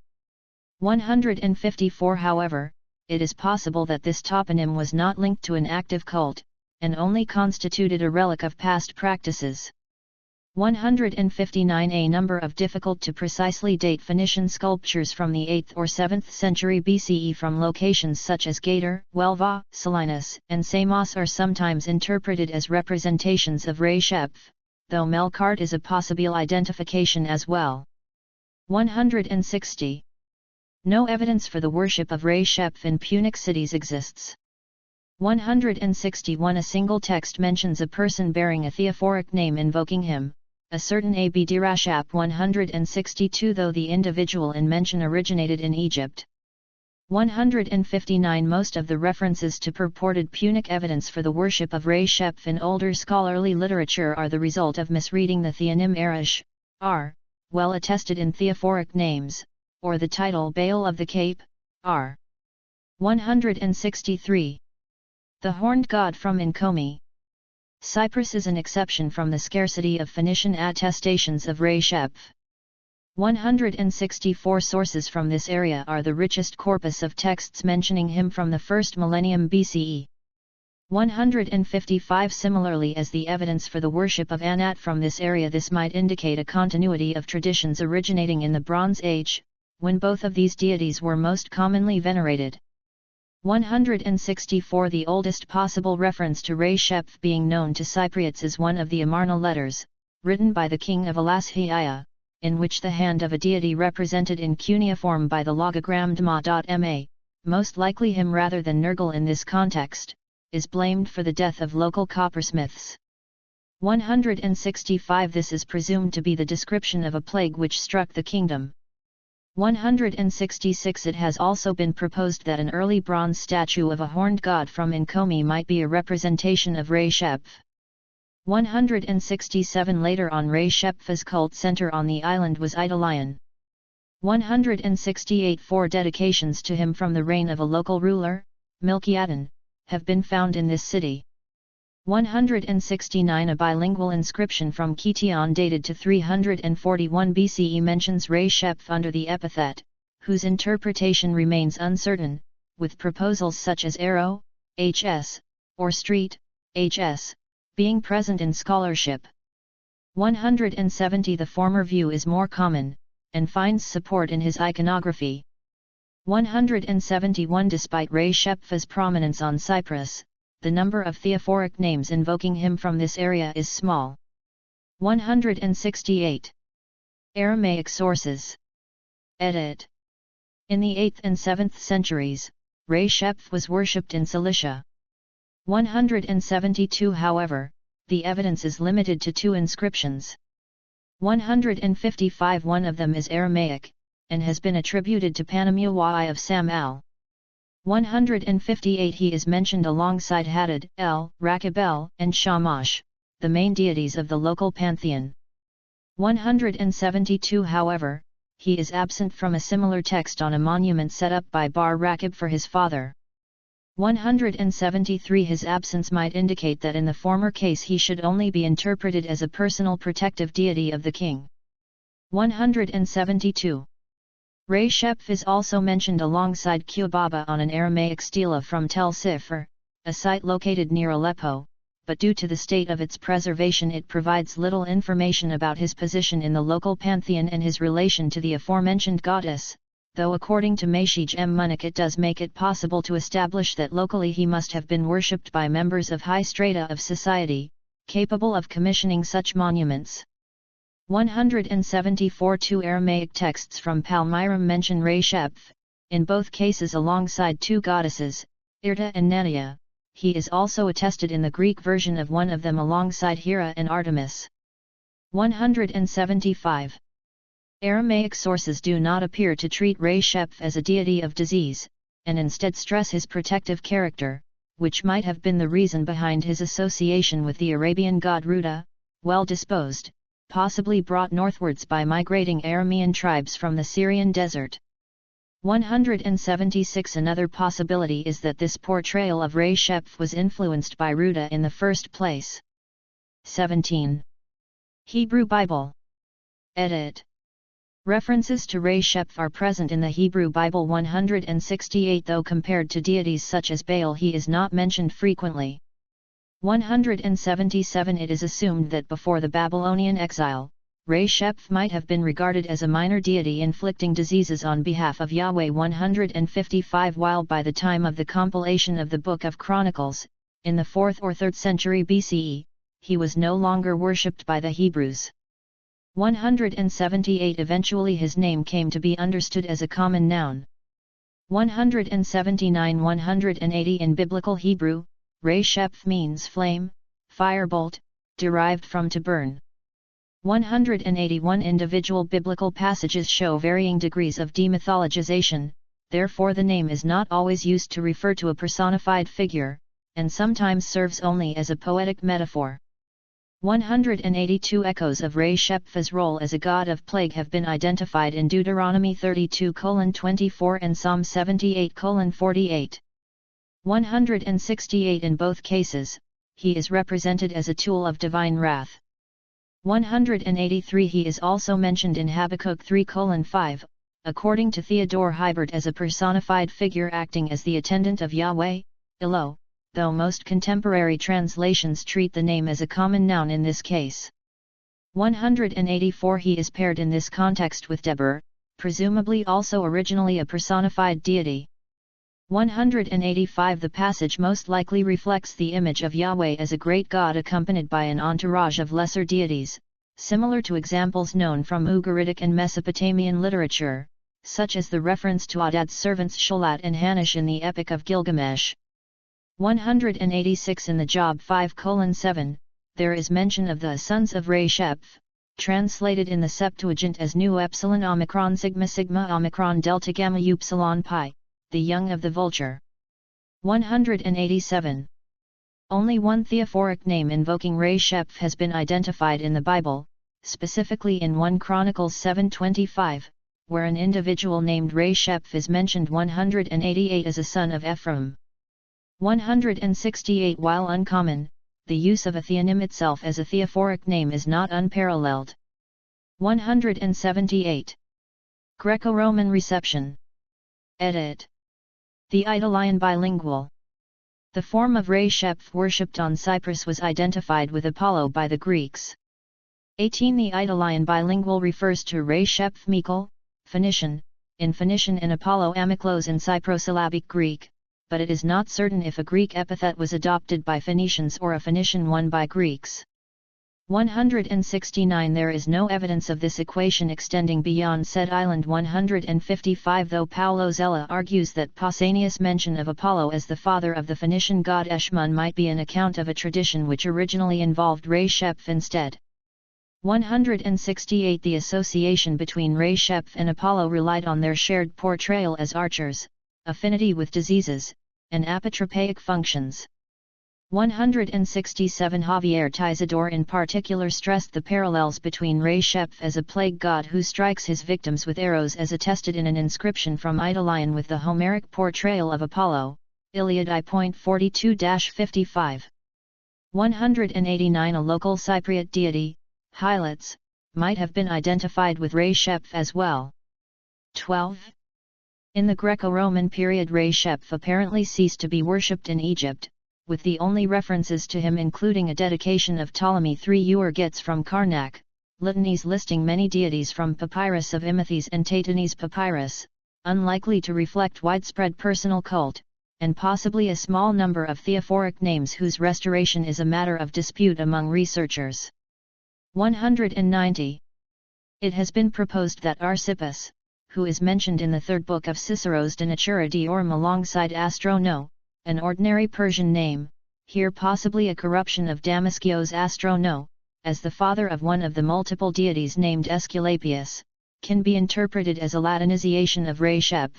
154 However, it is possible that this toponym was not linked to an active cult, and only constituted a relic of past practices. 159 A number of difficult to precisely date Phoenician sculptures from the 8th or 7th century BCE from locations such as Gator, Huelva, Salinas, and Samos are sometimes interpreted as representations of Resheph, though Melkart is a possible identification as well. 160. No evidence for the worship of Resheph in Punic cities exists. 161. A single text mentions a person bearing a theophoric name invoking him, a certain Abd-Rashap. 162. Though the individual in mention originated in Egypt. 159. Most of the references to purported Punic evidence for the worship of Resheph in older scholarly literature are the result of misreading the theonym Arash, R, well attested in theophoric names, or the title Baal of the Cape, R. 163. The horned god from Nkomi. Cyprus is an exception from the scarcity of Phoenician attestations of Resheph. 164 sources from this area are the richest corpus of texts mentioning him from the 1st millennium BCE. 155 Similarly as the evidence for the worship of Anat from this area, this might indicate a continuity of traditions originating in the Bronze Age, when both of these deities were most commonly venerated. 164 The oldest possible reference to Resheph being known to Cypriots is one of the Amarna letters, written by the king of Elashiya, in which the hand of a deity represented in cuneiform by the logogram Dma.ma, most likely him rather than Nergal in this context, is blamed for the death of local coppersmiths. 165 This is presumed to be the description of a plague which struck the kingdom. 166 It has also been proposed that an early bronze statue of a horned god from Nkomi might be a representation of Resheph. 167 Later on, Resheph's cult center on the island was Idolion. 168 Four dedications to him from the reign of a local ruler, Milkiadin, have been found in this city. 169 A bilingual inscription from Kition dated to 341 BCE mentions Resheph under the epithet, whose interpretation remains uncertain, with proposals such as arrow, hs, or street, hs, being present in scholarship. 170 The former view is more common, and finds support in his iconography. 171 Despite Resheph's prominence on Cyprus, the number of theophoric names invoking him from this area is small. 168. Aramaic sources. Edit. In the 8th and 7th centuries, Resheph was worshipped in Cilicia. 172 However, the evidence is limited to 2 inscriptions. 155 One of them is Aramaic, and has been attributed to Panamuwai of Samal. 158 He is mentioned alongside Hadad, El, Rakab and Shamash, the main deities of the local pantheon. 172 However, he is absent from a similar text on a monument set up by Bar Rakab for his father. 173 His absence might indicate that in the former case he should only be interpreted as a personal protective deity of the king. 172. Resheph is also mentioned alongside Qubaba on an Aramaic stela from Tel Sifr, a site located near Aleppo, but due to the state of its preservation it provides little information about his position in the local pantheon and his relation to the aforementioned goddess, though according to Mashij M. Munich it does make it possible to establish that locally he must have been worshipped by members of high strata of society, capable of commissioning such monuments. 174 Two Aramaic texts from Palmyra mention Resheph, in both cases alongside 2 goddesses, Irta and Nadia. He is also attested in the Greek version of one of them alongside Hera and Artemis. 175. Aramaic sources do not appear to treat Resheph as a deity of disease, and instead stress his protective character, which might have been the reason behind his association with the Arabian god Ruda, well-disposed, possibly brought northwards by migrating Aramean tribes from the Syrian desert. 176 Another possibility is that this portrayal of Resheph was influenced by Ruda in the first place. 17. Hebrew Bible. Edit. References to Resheph are present in the Hebrew Bible 168, though compared to deities such as Baal he is not mentioned frequently. 177 It is assumed that before the Babylonian exile, Resheph might have been regarded as a minor deity inflicting diseases on behalf of Yahweh. 155 While by the time of the compilation of the Book of Chronicles, in the 4th or 3rd century BCE, he was no longer worshipped by the Hebrews. 178 Eventually his name came to be understood as a common noun. 179-180 In Biblical Hebrew, Resheph means flame, firebolt, derived from to burn. 181 Individual biblical passages show varying degrees of demythologization, therefore the name is not always used to refer to a personified figure, and sometimes serves only as a poetic metaphor. 182 Echoes of Resheph's role as a god of plague have been identified in Deuteronomy 32:24 and Psalm 78:48. 168 In both cases, he is represented as a tool of divine wrath. 183 He is also mentioned in Habakkuk 3:5, according to Theodore Hibert, as a personified figure acting as the attendant of Yahweh, Elo, though most contemporary translations treat the name as a common noun in this case. 184 He is paired in this context with Deber, presumably also originally a personified deity. 185 The passage most likely reflects the image of Yahweh as a great god accompanied by an entourage of lesser deities, similar to examples known from Ugaritic and Mesopotamian literature, such as the reference to Adad's servants Sholat and Hanash in the Epic of Gilgamesh. 186 In the Job 5:7, there is mention of the sons of Resheph, translated in the Septuagint as Nu Epsilon Omicron Sigma Sigma Omicron Delta Gamma Upsilon Pi, the young of the vulture. 187. Only one theophoric name invoking Resheph has been identified in the Bible, specifically in 1 Chronicles 7:25, where an individual named Resheph is mentioned. 188 as a son of Ephraim. 168 While uncommon, the use of a theonym itself as a theophoric name is not unparalleled. 178. Greco-Roman reception. Edit. The Idolian bilingual. The form of Resheph worshipped on Cyprus was identified with Apollo by the Greeks. 18 The Idolian bilingual refers to Resheph Mikal, Phoenician, in Phoenician and Apollo Amiklos in Cyprosyllabic Greek, but it is not certain if a Greek epithet was adopted by Phoenicians or a Phoenician one by Greeks. 169 There is no evidence of this equation extending beyond said island. 155 Though Paulo Zella argues that Pausanias' mention of Apollo as the father of the Phoenician god Eshmun might be an account of a tradition which originally involved Resheph instead. 168 The association between Resheph and Apollo relied on their shared portrayal as archers, affinity with diseases, and apotropaic functions. 167 Javier Tizador in particular stressed the parallels between Resheph as a plague god who strikes his victims with arrows as attested in an inscription from Idolion with the Homeric portrayal of Apollo, Iliad I.42-55. 189 A local Cypriot deity, Hylots, might have been identified with Resheph as well. 12. In the Greco-Roman period Resheph apparently ceased to be worshipped in Egypt, with the only references to him including a dedication of Ptolemy III Euergetes from Karnak, litanies listing many deities from Papyrus of Imathys and Tatanese Papyrus, unlikely to reflect widespread personal cult, and possibly a small number of theophoric names whose restoration is a matter of dispute among researchers. 190. It has been proposed that Arsippus, who is mentioned in the third book of Cicero's De Natura Deorum alongside Astrono, an ordinary Persian name, here possibly a corruption of Damascios Astrono, as the father of one of the multiple deities named Aesculapius, can be interpreted as a Latinization of Resheph.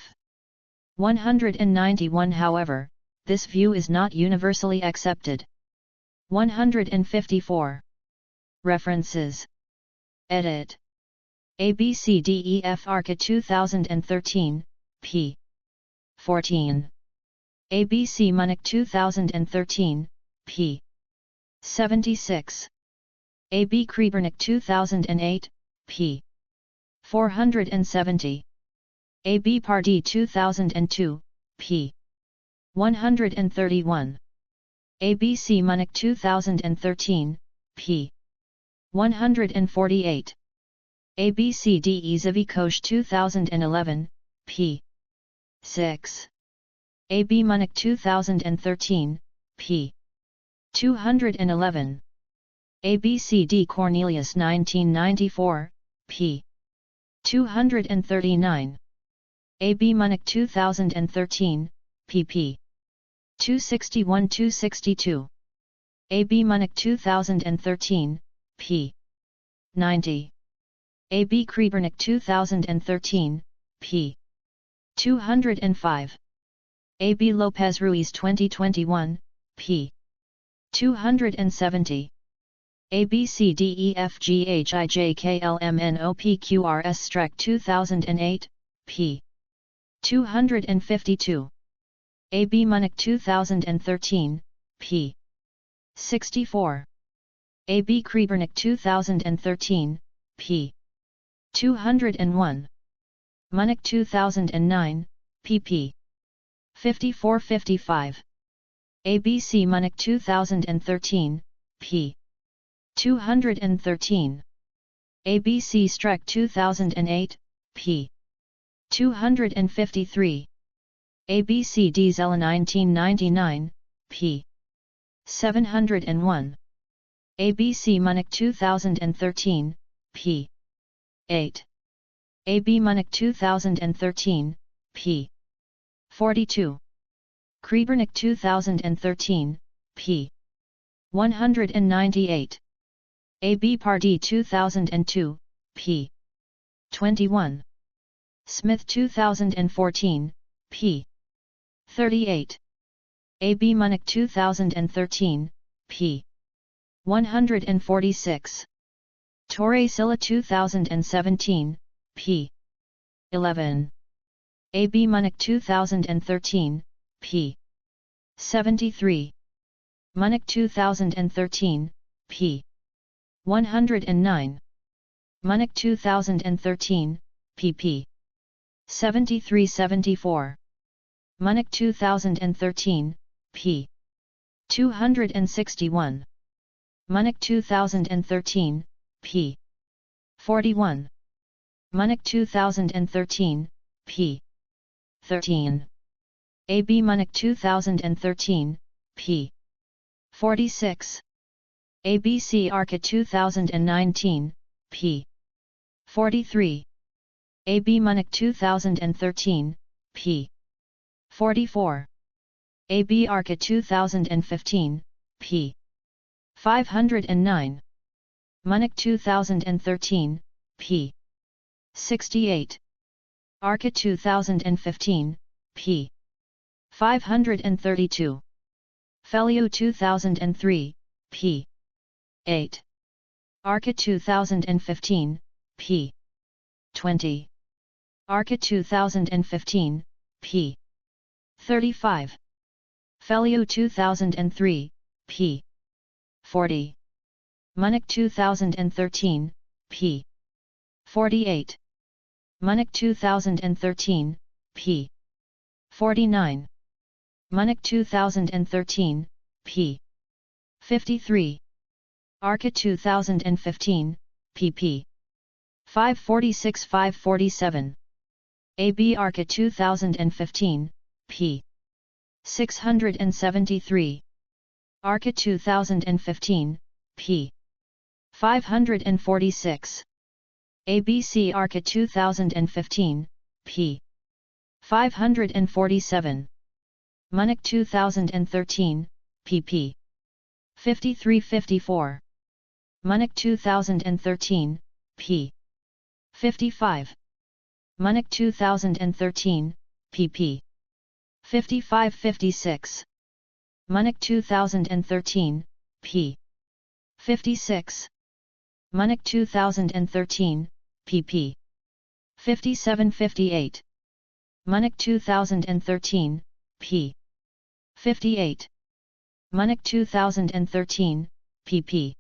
191 However, this view is not universally accepted. 154. References. Edit. ABCDEF Arca 2013, p. 14. ABC Munich 2013, p. 76. AB Krebernick 2008, p. 470. AB Pardee 2002, p. 131. ABC Munich 2013, p. 148. ABCDE Zivikosh 2011, p. 6. AB Munich 2013, p. 211. ABCD Cornelius 1994, p. 239. AB Munich 2013, pp. 261-262. AB Munich 2013, p. 90. AB Kriebernick 2013, p. 205. AB Lopez Ruiz 2021, p. 270. ABCDEFGHIJKLMNOPQRS Strack 2008, p. 252. AB Munich 2013, p. 64. AB Kriebernick 2013, p. 201. Munich 2009, pp. 54-55. ABC Munich 2013, p. 213. ABC Strack 2008, p. 253. ABCD Zella 1999, p. 701. ABC Munich 2013, p. 8. AB Munich 2013, p. 42. Kriebernick 2013, p. 198. AB Pardee 2002, p. 21. Smith 2014, p. 38. AB Munich 2013, p. 146. Torre Silla 2017, p. 11. AB Munich 2013, p. 73. Munich 2013, p. 109. Munich 2013, pp. 73-74. Munich 2013, p. 261. Munich 2013, p. 41. Munich 2013, p. 13. AB Munich 2013, p. 46. ABC Arca 2019, p. 43. AB Munich 2013, p. 44. AB Arca 2015, p. 509. Munich 2013, p. 68. Arca 2015, p. 532. Felio 2003, p. 8. Arca 2015, p. 20. Arca 2015, p. 35. Felio 2003, p. 40. Munich 2013, p. 48. Munich 2013, p. 49. Munich 2013, p. 53. Arca 2015, pp. 546-547. AB Arca 2015, p. 673. Arca 2015, p. 546. ABC Arca 2015, p. 547. Munich 2013, pp. 53-54. Munich 2013, p. 55. Munich 2013, pp. 55-56. Munich 2013, p. 56. Munich 2013, pp. 57-58. Munich 2013, p. 58. Munich 2013, pp.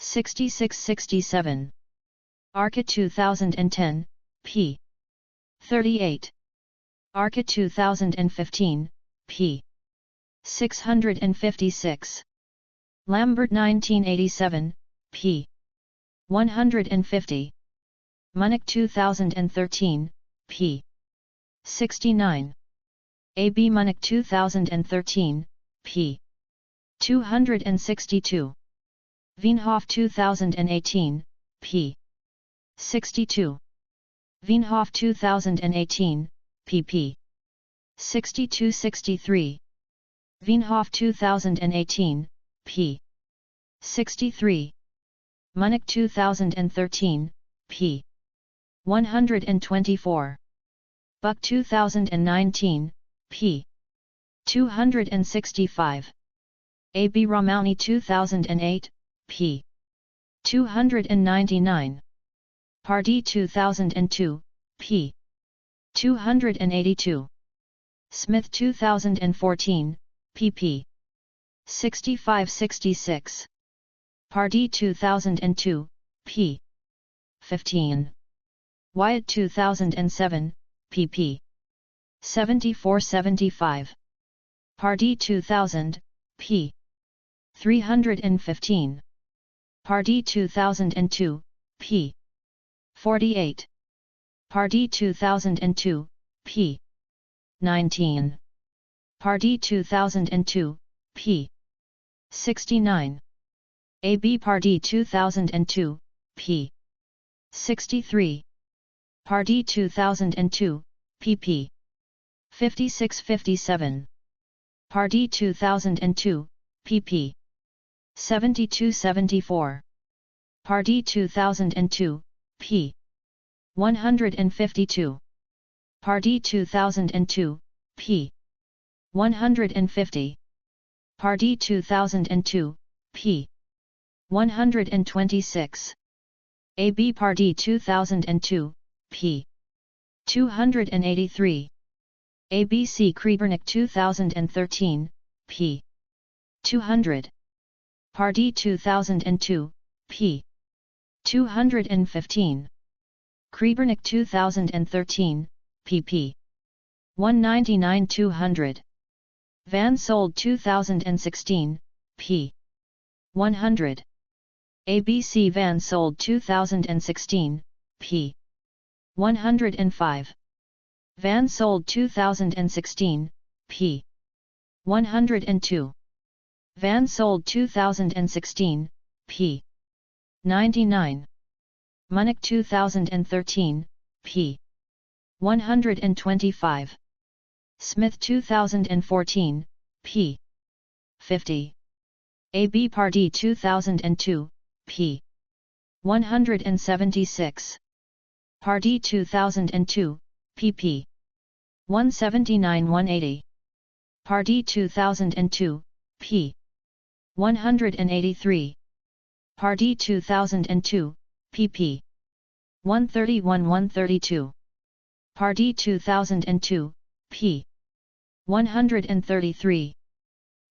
66-67. Arca 2010, p. 38. Arca 2015, p. 656. Lambert 1987, p. 150. Munich 2013, p. 69. AB Munich 2013, p. 262. Veenhoff 2018, p. 62. Veenhoff 2018, pp. 62-63. Veenhoff 2018, p. 63. Munich 2013, p. 124. Buck 2019, p. 265. A. B. Ramani 2008, p. 299. Pardee 2002, p. 282. Smith 2014, pp. 65-66. Pardee 2002, p. 15. Wyatt 2007, pp. 74-75. Pardee 2000, p. 315. Pardee 2002, p. 48. Pardee 2002, p. 19. Pardee 2002, p. 69. A. B. Pardee 2002, p. 63. Pardee 2002, pp. 56-57. Pardee 2002, pp. 72-74. Pardee 2002, p. 152. Pardee 2002, p. 150. Pardee 2002, p. 126. A. B. Pardee 2002, p. 283. A. B. C. Krebernick 2013, p. 200. Pardee 2002, p. 215. Krebernick 2013, pp. 199-200. Van Sold 2016, p. 100. ABC Van Sold 2016, p. 105. Van Sold 2016, p. 102. Van Sold 2016, p. 99. Munich 2013, p. 125. Smith 2014, p. 50. A. B. Pardee 2002, p. 176. Pardee 2002, pp. 179-180. Pardee 2002, p. 183. Pardee 2002, pp. 131-132. Pardee 2002, p. 133.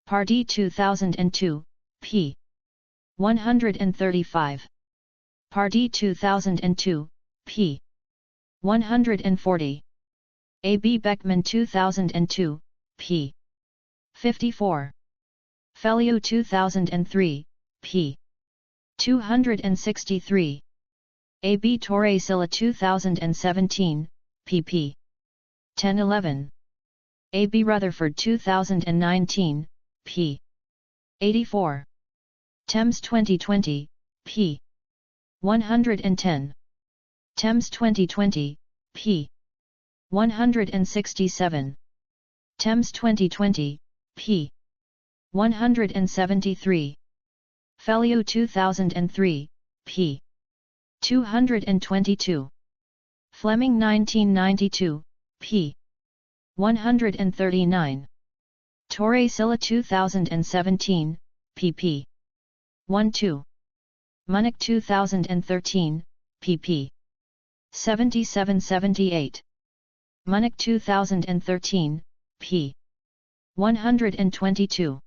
Pardee 2002, p. 135. Pardee 2002, p. 140. A. B. Beckman 2002, p. 54. Fellio 2003, p. 263. A. B. Torre-Silla 2017, pp. 10-11. A. B. Rutherford 2019, p. 84. Thames 2020, p. 110. Thames 2020, p. 167. Thames 2020, p. 173. Fellio 2003, p. 222. Fleming 1992, p. 139. Torre-Silla 2017, pp. 12. Munich 2013, pp. 77-78. Munich 2013, p. 122.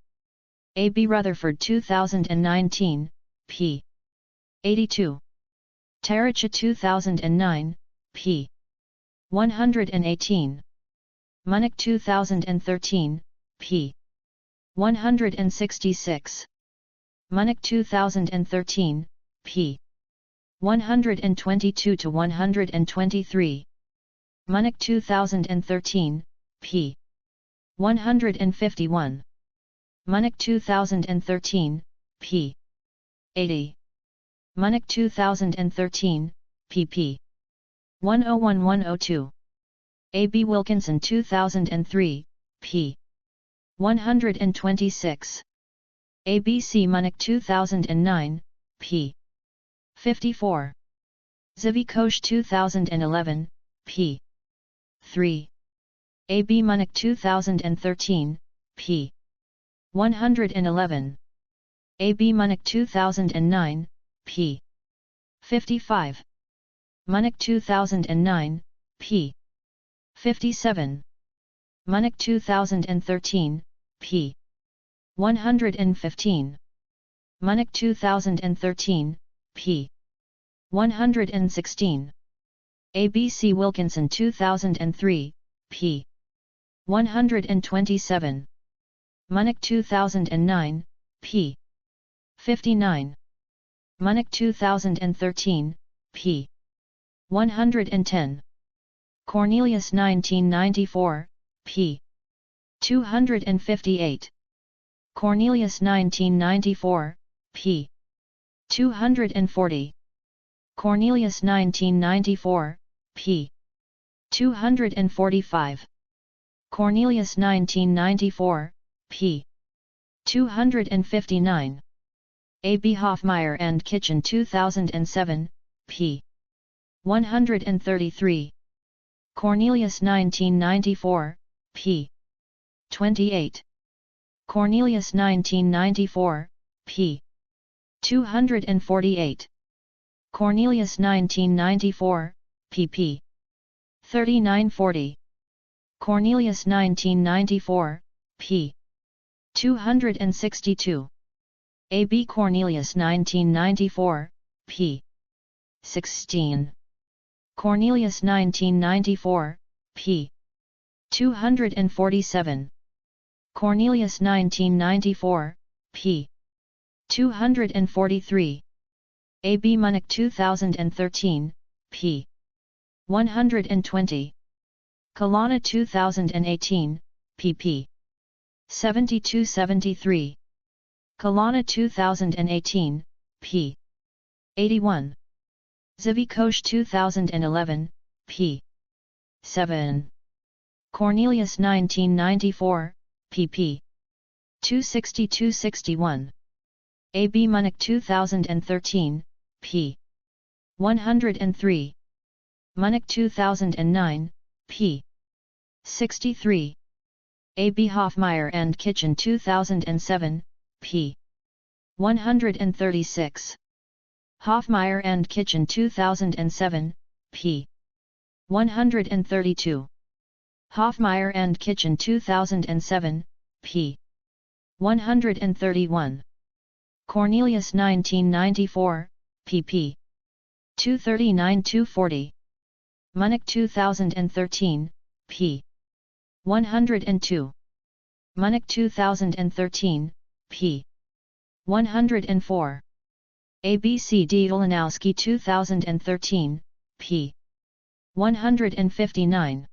A. B. Rutherford 2019, p. 82. Taracha 2009, p. 118. Munich 2013, p. 166. Munich 2013, p. 122-123. Munich 2013, p. 151. Munich 2013, p. 80. Munich 2013, pp. 101-102. A. B. Wilkinson 2003, p. 126. A. B. C. Munich 2009, p. 54. Zivikosh 2011, p. 3. A. B. Munich 2013, p. 111. A. B. Munich 2009, p. 55. Munich 2009, p. 57. Munich 2013, p. 115. Munich 2013, p. 116. A. B. C. Wilkinson 2003, p. 127. Munich 2009, p. 59. Munich 2013, p. 110. Cornelius 1994, p. 258. Cornelius 1994, p. 240. Cornelius 1994, p. 245. Cornelius 1994, p. 259. A. B. Hoffmeyer and Kitchen 2007, p. 133. Cornelius 1994, p. 28. Cornelius 1994, p. 248. Cornelius 1994, pp. 3940. Cornelius 1994, p. 262. A. B. Cornelius 1994, p. 16. Cornelius 1994, p. 247. Cornelius 1994, p. 243. A. B. Munich 2013, p. 120. Kalana 2018, pp. 72-73. Kalana 2018, p. 81. Zivikosh 2011, p. 7. Cornelius 1994, pp. 260-61. A. B. Munich 2013, p. 103. Munich 2009, p. 63. A. B. Hoffmeyer and Kitchen 2007, p. 136. Hoffmeyer and Kitchen 2007, p. 132. Hoffmeyer and Kitchen 2007, p. 131. Cornelius 1994, pp. 239-240. Munich 2013, p. 102. Munich 2013, p. 104. A. B. C. D. Ulanowski 2013, p. 159.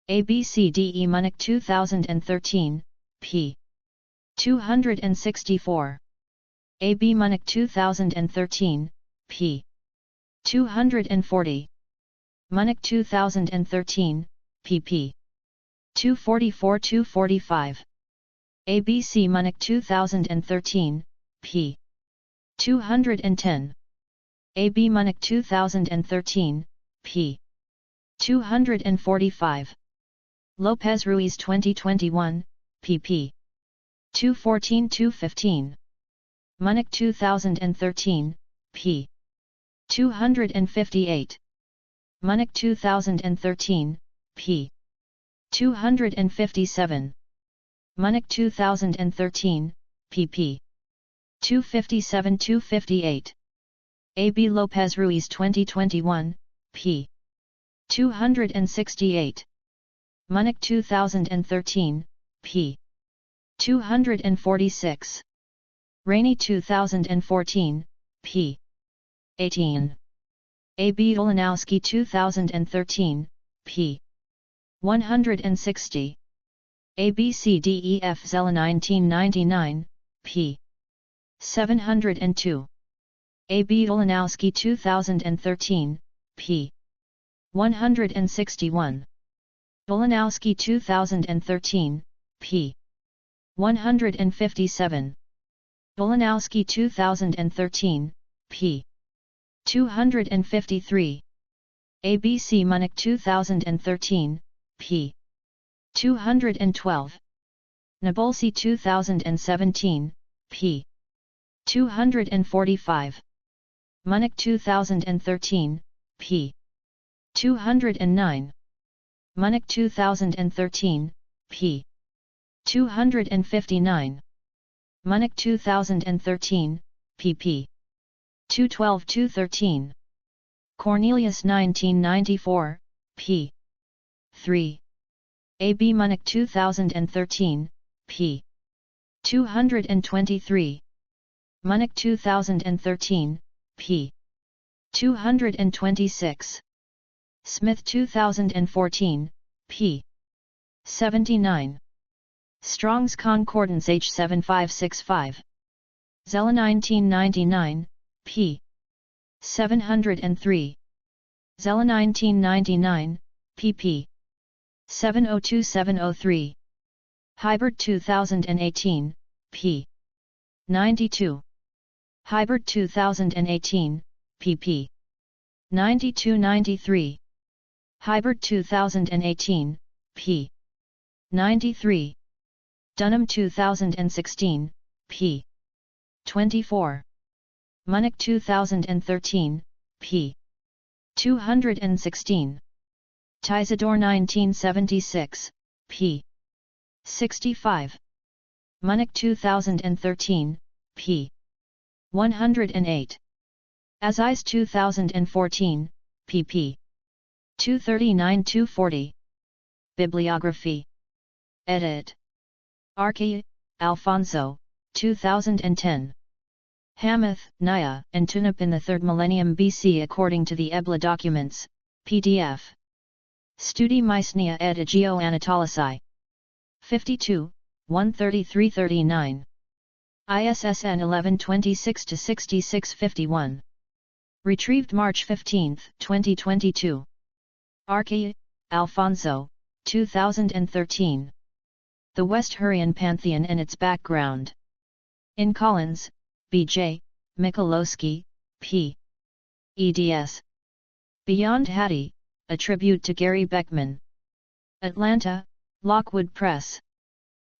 A. B. C. D. E. Munich 2013, p. 264. A. B. Munich 2013, p. 240. Munich 2013, pp. 244-245. A. B. C. Munich 2013, p. 210. A. B. Munich 2013, p. 245. Lopez Ruiz 2021, pp. 214-215. Munich 2013, p. 258. Munich 2013, p. 257. Munich 2013, pp. 257-258. A. B. Lopez Ruiz 2021, p. 268. Munich 2013, p. 246. Rainey 2014, p. 18. A. B. Ulanowski 2013, p. 160. A. B. C. D. E. F. Zella 1999, p. 702. A. B. Dolanowski 2013, p. 161. Dolanowski 2013, p. 157. Dolanowski 2013, p. 253. ABC Munich 2013, p. 212. Nabolsi 2017, p. 245. Munich 2013, p. 209. Munich 2013, p. 259. Munich 2013, pp. 212-213. Cornelius 1994, p. 3. A. B. Munich 2013, p. 223. Munich 2013, p. 226. Smith 2014, p. 79. Strong's Concordance H7565. Zella 1999, p. 703. Zella 1999, pp. 702-703. Hybrid 2018, p. 92. Hybrid 2018, pp. 92-93. Hybrid 2018, p. 93. Dunham 2016, p. 24. Munich 2013, p. 216. Tizador 1976, p. 65. Munich 2013, p. 108. Aziz 2014, pp. 239-240. Bibliography. Edit. Archi, Alfonso, 2010. Hamath, Naya, and Tunip in the 3rd millennium BC according to the Ebla documents, PDF. Studi Mycenae ed Ageo Anatolici. 52, 133-39. ISSN 1126-6651. Retrieved March 15, 2022. Archi, Alfonso, 2013. The West Hurrian Pantheon and its Background. In Collins, B.J., Michalowski, P. eds. Beyond Hattie, a tribute to Gary Beckman. Atlanta, Lockwood Press.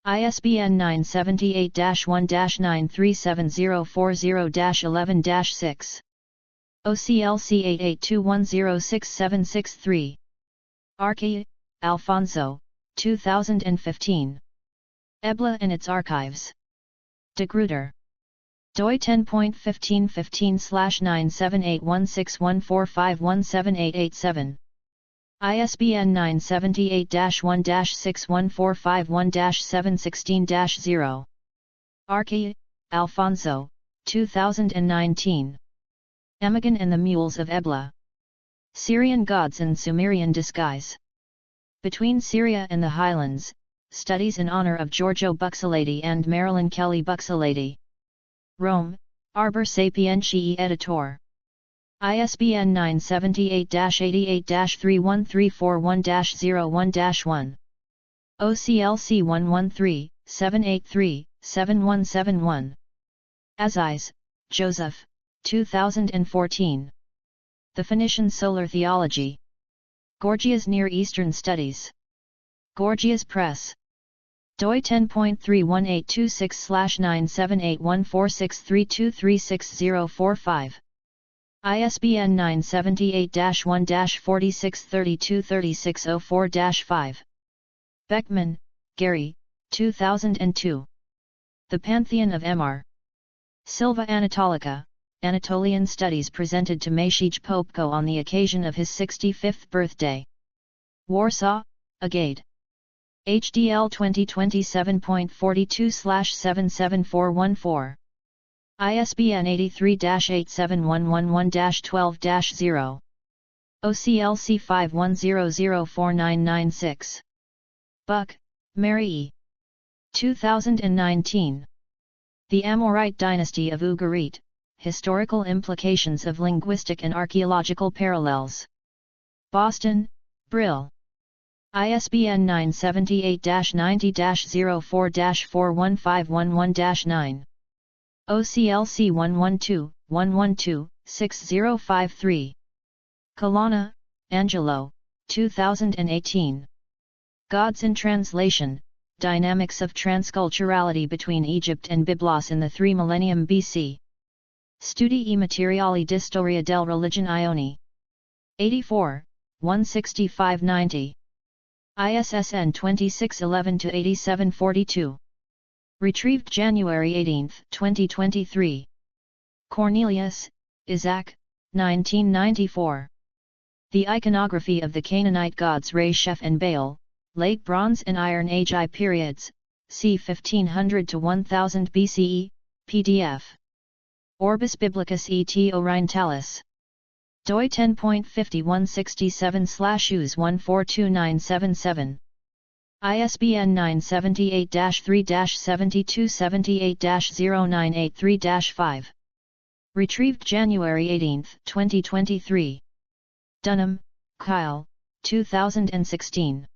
ISBN 978-1-937040-11-6. OCLC 8821067663. Archi, Alfonso, 2015. Ebla and its Archives. De Gruyter. doi 10.1515/9781614517887. ISBN 978-1-61451-716-0. Archi, Alfonso, 2019. Emigan and the Mules of Ebla. Syrian Gods in Sumerian Disguise. Between Syria and the Highlands, Studies in Honor of Giorgio Buxalati and Marilyn Kelly Buxalati. Rome, Arbor Sapientiae Editor. ISBN 978-88-31341-01-1. OCLC 113-783-7171. Aziz, Joseph, 2014. The Phoenician Solar Theology. Gorgias Near Eastern Studies. Gorgias Press. doi 10.31826/9781463236045. ISBN 978-1-46323604-5. Beckman, Gary, 2002. The Pantheon of Mr. Silva Anatolica, Anatolian Studies presented to Maciej Popko on the occasion of his 65th birthday. Warsaw, Agade. HDL 2027.42/77414. ISBN 83-87111-12-0. OCLC 51004996. Buck, Mary E. 2019. The Amorite Dynasty of Ugarit, Historical Implications of Linguistic and Archaeological Parallels. Boston, Brill. ISBN 978-90-04-41511-9. OCLC 112-112-6053. Colonna, Angelo, 2018. Gods in Translation, Dynamics of Transculturality Between Egypt and Byblos in the 3 Millennium BC. Studi e Materiali di Storia del Religione Ioni. 84, 165-90. ISSN 2611-8742. Retrieved January 18, 2023. Cornelius, Isaac, 1994. The Iconography of the Canaanite Gods Resheph and Baal, Late Bronze and Iron Age I Periods, c. 1500 to 1000 BCE, PDF. Orbis Biblicus et Orientalis. doi 10.5167/US142977. ISBN 978-3-7278-0983-5. Retrieved January 18, 2023. Dunham, Kyle, 2016.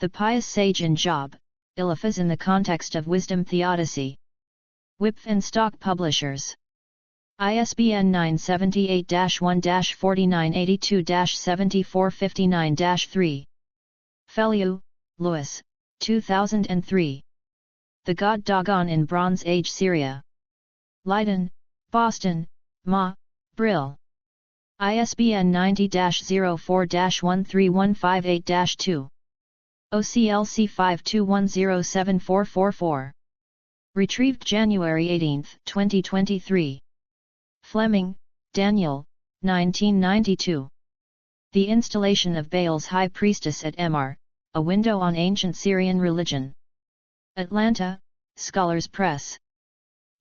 The Pious Sage in Job, Eliphaz in the Context of Wisdom Theodicy. Wipf and Stock Publishers. ISBN 978-1-4982-7459-3. Feliu, Louis, 2003. The God Dagon in Bronze Age Syria. Leiden, Boston, Ma, Brill. ISBN 90-04-13158-2. OCLC 52107444. Retrieved January 18, 2023. Fleming, Daniel, 1992. The Installation of Baal's High Priestess at Emar, A Window on Ancient Syrian Religion. Atlanta, Scholars Press.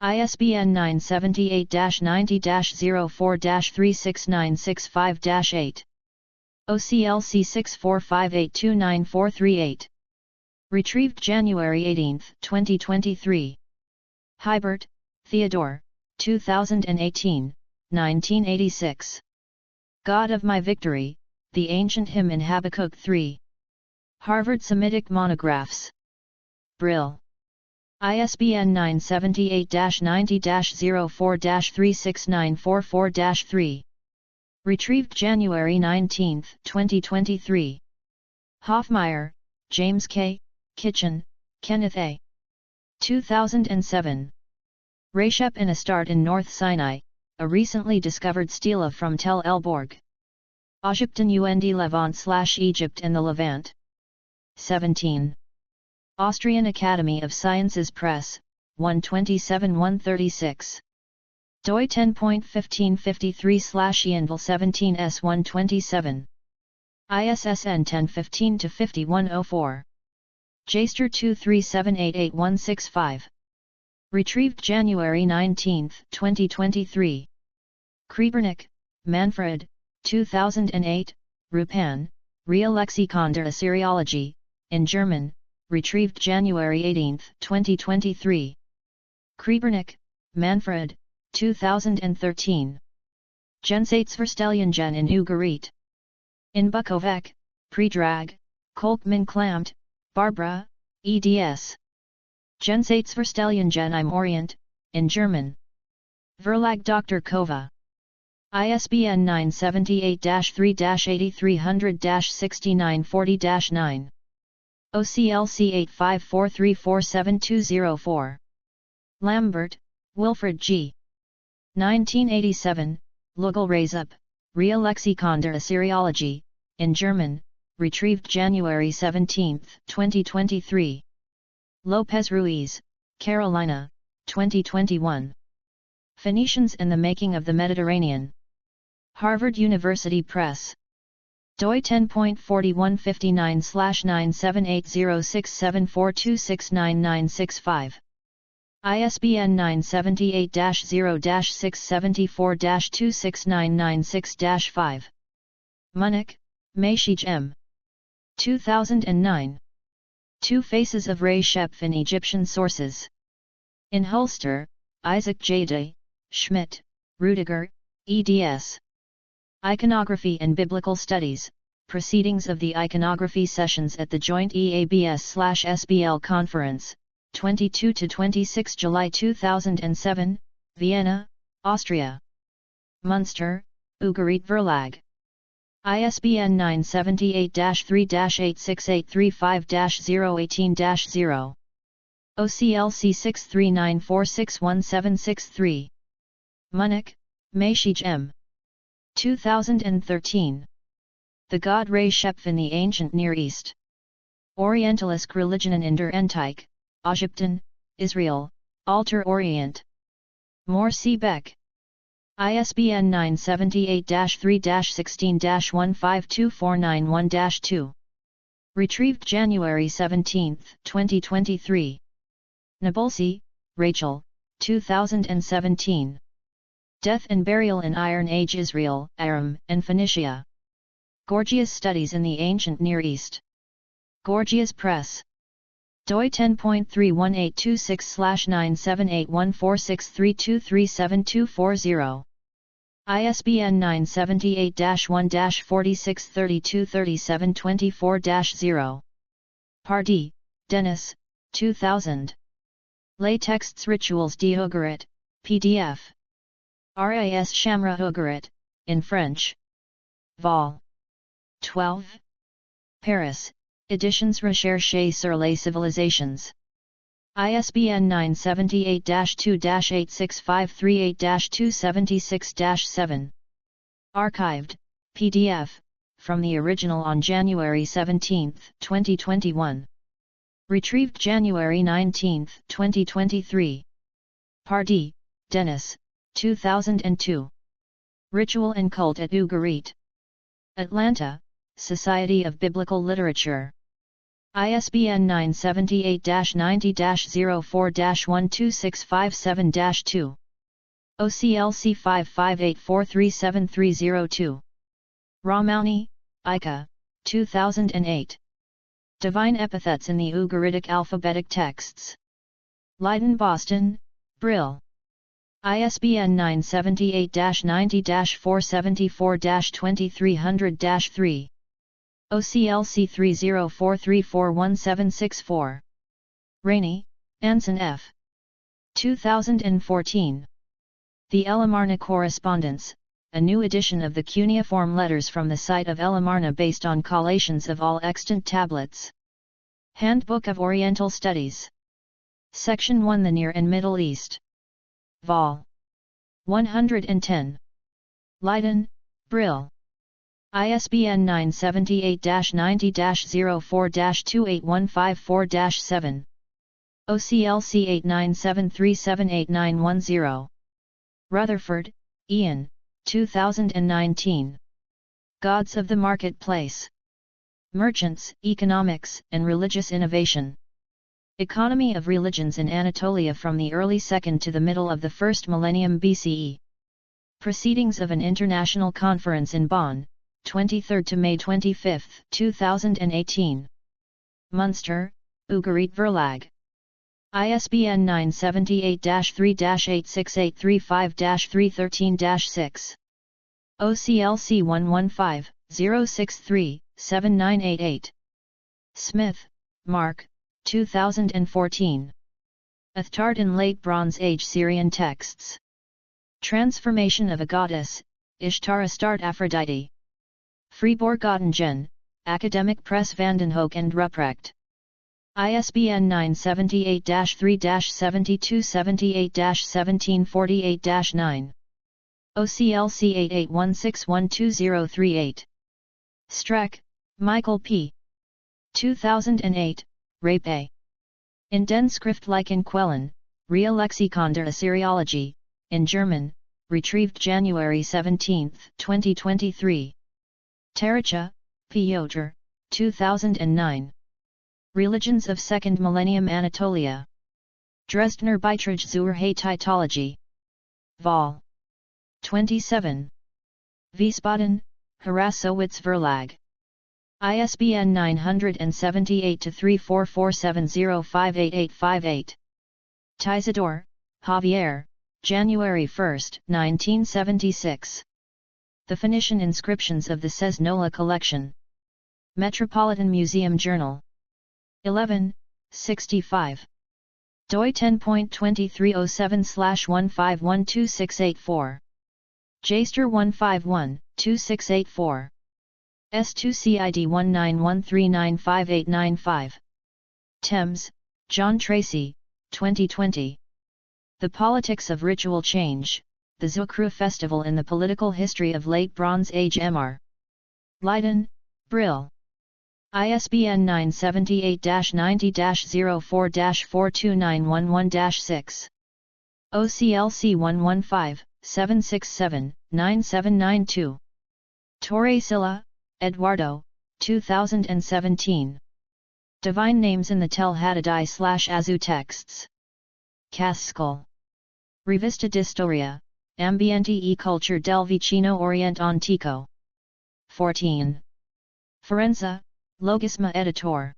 ISBN 978-90-04-36965-8. OCLC 64582943-8. Retrieved January 18, 2023. Hibert, Theodore, 2018, 1986. God of My Victory, The Ancient Hymn in Habakkuk 3. Harvard Semitic Monographs. Brill. ISBN 978-90-04-36944-3. Retrieved January 19, 2023. Hoffmeyer, James K., Kitchen, Kenneth A. 2007. Resheph and Astarte in North Sinai, a recently discovered stela from Tel El Borg. Egypten und Levant/Egypt and the Levant. 17. Austrian Academy of Sciences Press, 127-136. doi 10.1553/Ianville17s127. ISSN 1015-5104. Jaster 237888165. Retrieved January 19, 2023. Krebernick, Manfred, 2008, Rupan, Rea Lexikon der Assyriologie, in German, retrieved January 18, 2023. Krebernick, Manfred, 2013. Gensaitsverstellingen in Ugarit. In Bukovec, Predrag, Kolkman Klamt, Barbara, eds. Gensaitsverstellingen im Orient, in German. Verlag Dr. Kova. ISBN 978-3-8300-6940-9. OCLC 8543472004. Lambert, Wilfred G. 1987, Logelreisup, Rea Lexikon der Assyriologie, in German, retrieved January 17, 2023. Lopez Ruiz, Carolina, 2021. Phoenicians and the Making of the Mediterranean. Harvard University Press. doi 10.4159/9780674269965. ISBN 978-0-674-26996-5. Munich, Maishij M. 2009. Two Faces of Resheph in Egyptian Sources. In Hulster, Isaac J. Day, Schmidt, Rudiger, eds. Iconography and Biblical Studies, Proceedings of the Iconography Sessions at the Joint EABS/SBL Conference, 22–26 July 2007, Vienna, Austria. Munster, Ugarit Verlag. ISBN 978-3-86835-018-0. OCLC 6394617663. Munich, Maishij M. 2013. The God Resheph in the Ancient Near East. Orientalisk Religionen in der Antike, Egypten, Israel, Alter Orient. Moore C. Beck. ISBN 978-3-16-152491-2. Retrieved January 17, 2023. Nabulsi, Rachel, 2017. Death and Burial in Iron Age Israel, Aram, and Phoenicia. Gorgias Studies in the Ancient Near East. Gorgias Press. doi 10.31826/9781463237240. ISBN 978-1-46323724-0. Pardee, Dennis, 2000. Lay Texts Rituals d'Ugarit, PDF. RAS Shamra Ugarit, in French. Vol. 12. Paris, Editions Recherche sur les Civilisations. ISBN 978-2-86538-276-7. Archived, PDF, from the original on January 17, 2021. Retrieved January 19, 2023. Pardee, Dennis, 2002. Ritual and Cult at Ugarit. Atlanta, Society of Biblical Literature. ISBN 978-90-04-12657-2. OCLC 5584373002. Ramauni, Ika, 2008. Divine Epithets in the Ugaritic Alphabetic Texts. Leiden Boston, Brill. ISBN 978-90-474-2300-3. OCLC 3043411764. Rainey, Anson F. 2014. The Elamarna Correspondence, a new edition of the cuneiform letters from the site of Elamarna based on collations of all extant tablets. Handbook of Oriental Studies. Section 1 The Near and Middle East. Vol. 110. Leiden, Brill. ISBN 978-90-04-28154-7. OCLC 8973789110. Rutherford, Ian, 2019. Gods of the Marketplace. Merchants, Economics, and Religious Innovation. Economy of Religions in Anatolia from the early 2nd to the middle of the 1st millennium BCE. Proceedings of an international conference in Bonn, 23 to May 25, 2018. Munster, Ugarit Verlag. ISBN 978-3-86835-313-6. OCLC 115-063-7988. Smith, Mark, 2014. Athard in Late Bronze Age Syrian Texts. Transformation of a Goddess, Ishtar Astarte Aphrodite. Fribourg Göttingen, Academic Press Vandenhoek and Ruprecht. ISBN 978-3-7278-1748-9. OCLC 8816120038. Streck, Michael P. 2008, Rape. In den Schriftlichen Quellen, Rea Lexikon der Assyriologie, in German, retrieved January 17, 2023. Taracha, Piotr, 2009. Religions of Second Millennium Anatolia. Dresdner Beitrag zur Hittitologie. Vol. 27. Wiesbaden, Herassowitz Verlag. ISBN 978-34470588858. Tizador, Javier, January 1, 1976. The Phoenician inscriptions of the Cesnola collection. Metropolitan Museum Journal. 11, 65. doi 10.2307/1512684. JSTOR 151, 2684. S2CID 19139585. Thames, John Tracy, 2020. The Politics of Ritual Change, the Zukru Festival in the Political History of Late Bronze Age Mr. Leiden, Brill. ISBN 978-90-04-42911-6. OCLC 115-767-9792. Torre Silla, Eduardo, 2017. Divine Names in the Tel Haddadi/Azu Texts. Cascal. Rivista di Storia, Ambiente e Culture del Vicino Oriente Antico. 14. Forenza, Logisma Editor.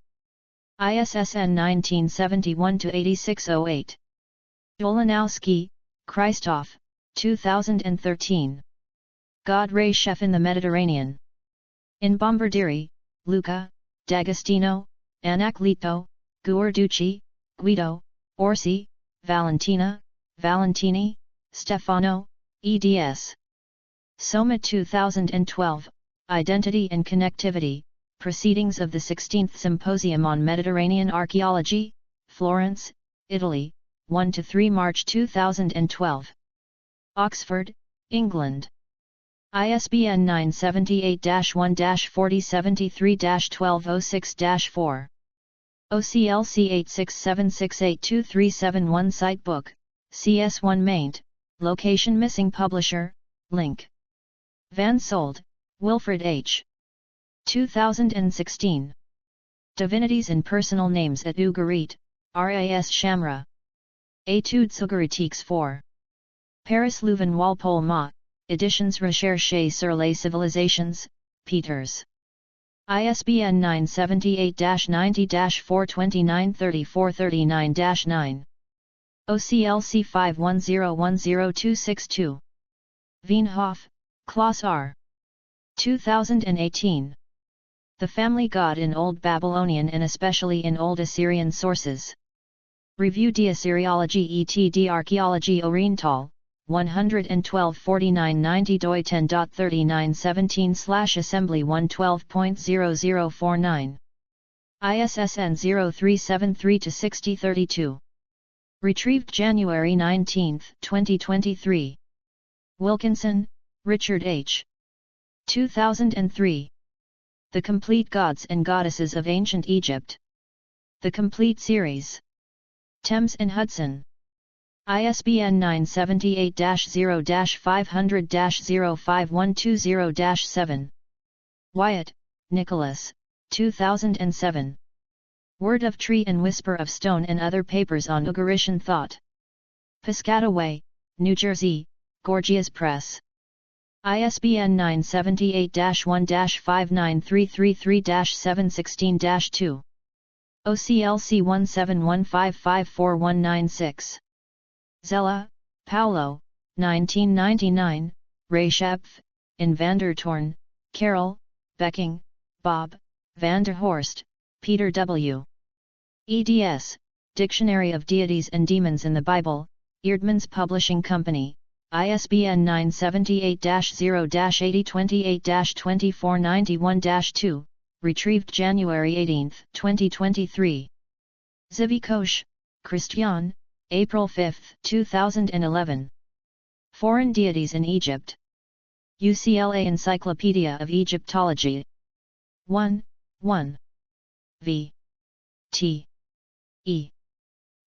ISSN 1971-8608. Dolanowski, Krzysztof, 2013. God Resheph in the Mediterranean. In Bombardieri, Luca, D'Agostino, Anacleto, Guarducci, Guido, Orsi, Valentina, Valentini, Stefano, eds. Soma 2012, Identity and Connectivity, Proceedings of the 16th Symposium on Mediterranean Archaeology, Florence, Italy, 1–3 March 2012. Oxford, England. ISBN 978-1-4073-1206-4. OCLC 8676823771 Sitebook, CS1 maint, Location Missing Publisher, link. Van Sold, Wilfred H. 2016. Divinities and Personal Names at Ugarit, RAS Shamra. Études Sugaritiques 4. Paris Leuven Walpole Ma, Editions Recherche sur les Civilisations, Peters. ISBN 978-90-429-3439-9. OCLC 51010262. Veenhoff, Klaus R. 2018. The Family God in Old Babylonian and especially in Old Assyrian Sources. Revue d'Assyriologie et d'Archéologie Orientale, 112 4990 doi 10.3917/Assembly 112.0049. ISSN 0373-6032. Retrieved January 19, 2023. Wilkinson, Richard H. 2003. The Complete Gods and Goddesses of Ancient Egypt. The Complete Series. Thames and Hudson. ISBN 978-0-500-05120-7. Wyatt, Nicholas, 2007. Word of Tree and Whisper of Stone and Other Papers on Ugarishan Thought. Piscataway, New Jersey, Gorgias Press. ISBN 978-1-59333-716-2. OCLC 1715549196. Zella, Paolo, 1999, Resheph, in van der Toorn, Carol, Becking, Bob, van der Horst, Peter W. eds, Dictionary of Deities and Demons in the Bible, Eerdmans Publishing Company, ISBN 978-0-8028-2491-2, retrieved January 18, 2023. Zivikosh, Christian, April 5, 2011. Foreign Deities in Egypt. UCLA Encyclopedia of Egyptology. 1, 1. V. T. E.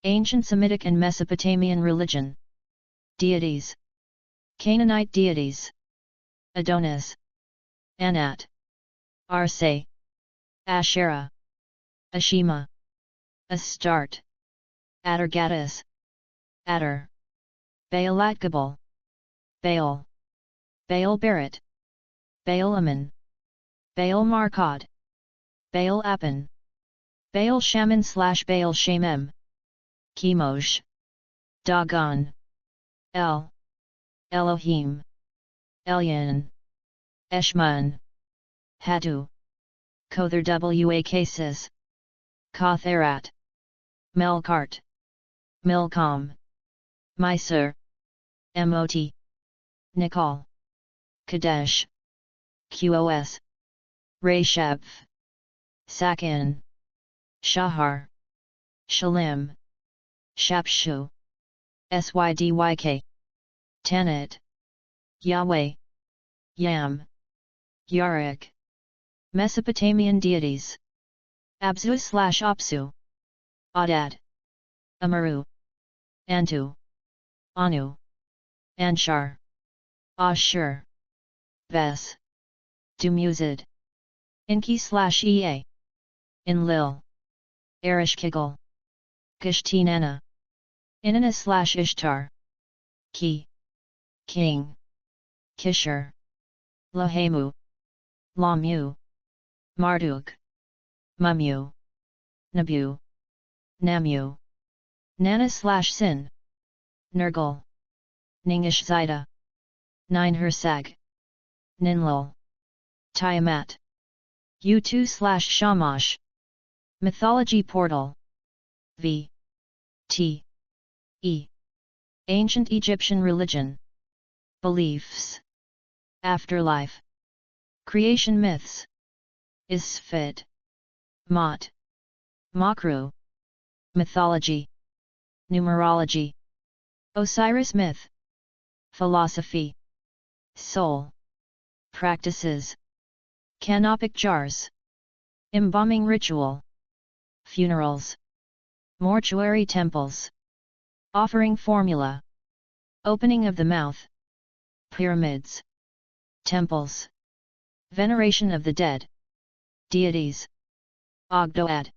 Ancient Semitic and Mesopotamian Religion. Deities. Canaanite Deities. Adonis. Anat. Arse. Asherah. Ashima. Astarte. Atargatis. Atar. Baalatgabal. Baal. Baal Berit. Baal Ammon. Baal Markad. Baal Appin. Baal Shaman/Baal Shamem. Chemosh. Dagon. El, Elohim, Elyon, Eshmun, Hatu, Kother wa cases, Kotherat, Melkart, Milcom, Mysur, Mot, Nikal, Kadesh, Qos, Resheph, Sakin, Shahar, Shalim, Shapshu, Sydyk, Tanit, Yahweh, Yam, Yarik. Mesopotamian deities. Abzu/Apsu, Adad, Amaru, Antu, Anu, Anshar, Ashur, Ves, Dumuzid, Inki/Ea, Enlil, Erishkigal, Kishtinana, Inanna/Ishtar, Ki, King, Kishur, Lahemu, Lamu, Marduk, Mumu, Nabu, Namu, Nana/Sin, Nergal, Ningish Zida, Ninehersag, Ninlil, Tiamat, U2/Shamash. Mythology Portal. V. T. E. Ancient Egyptian Religion. Beliefs. Afterlife. Creation Myths. Isfit. Mot. Makru. Mythology. Numerology. Osiris Myth. Philosophy. Soul. Practices. Canopic jars. Embalming ritual. Funerals. Mortuary temples. Offering formula. Opening of the mouth. Pyramids. Temples. Veneration of the dead. Deities. Ogdoad.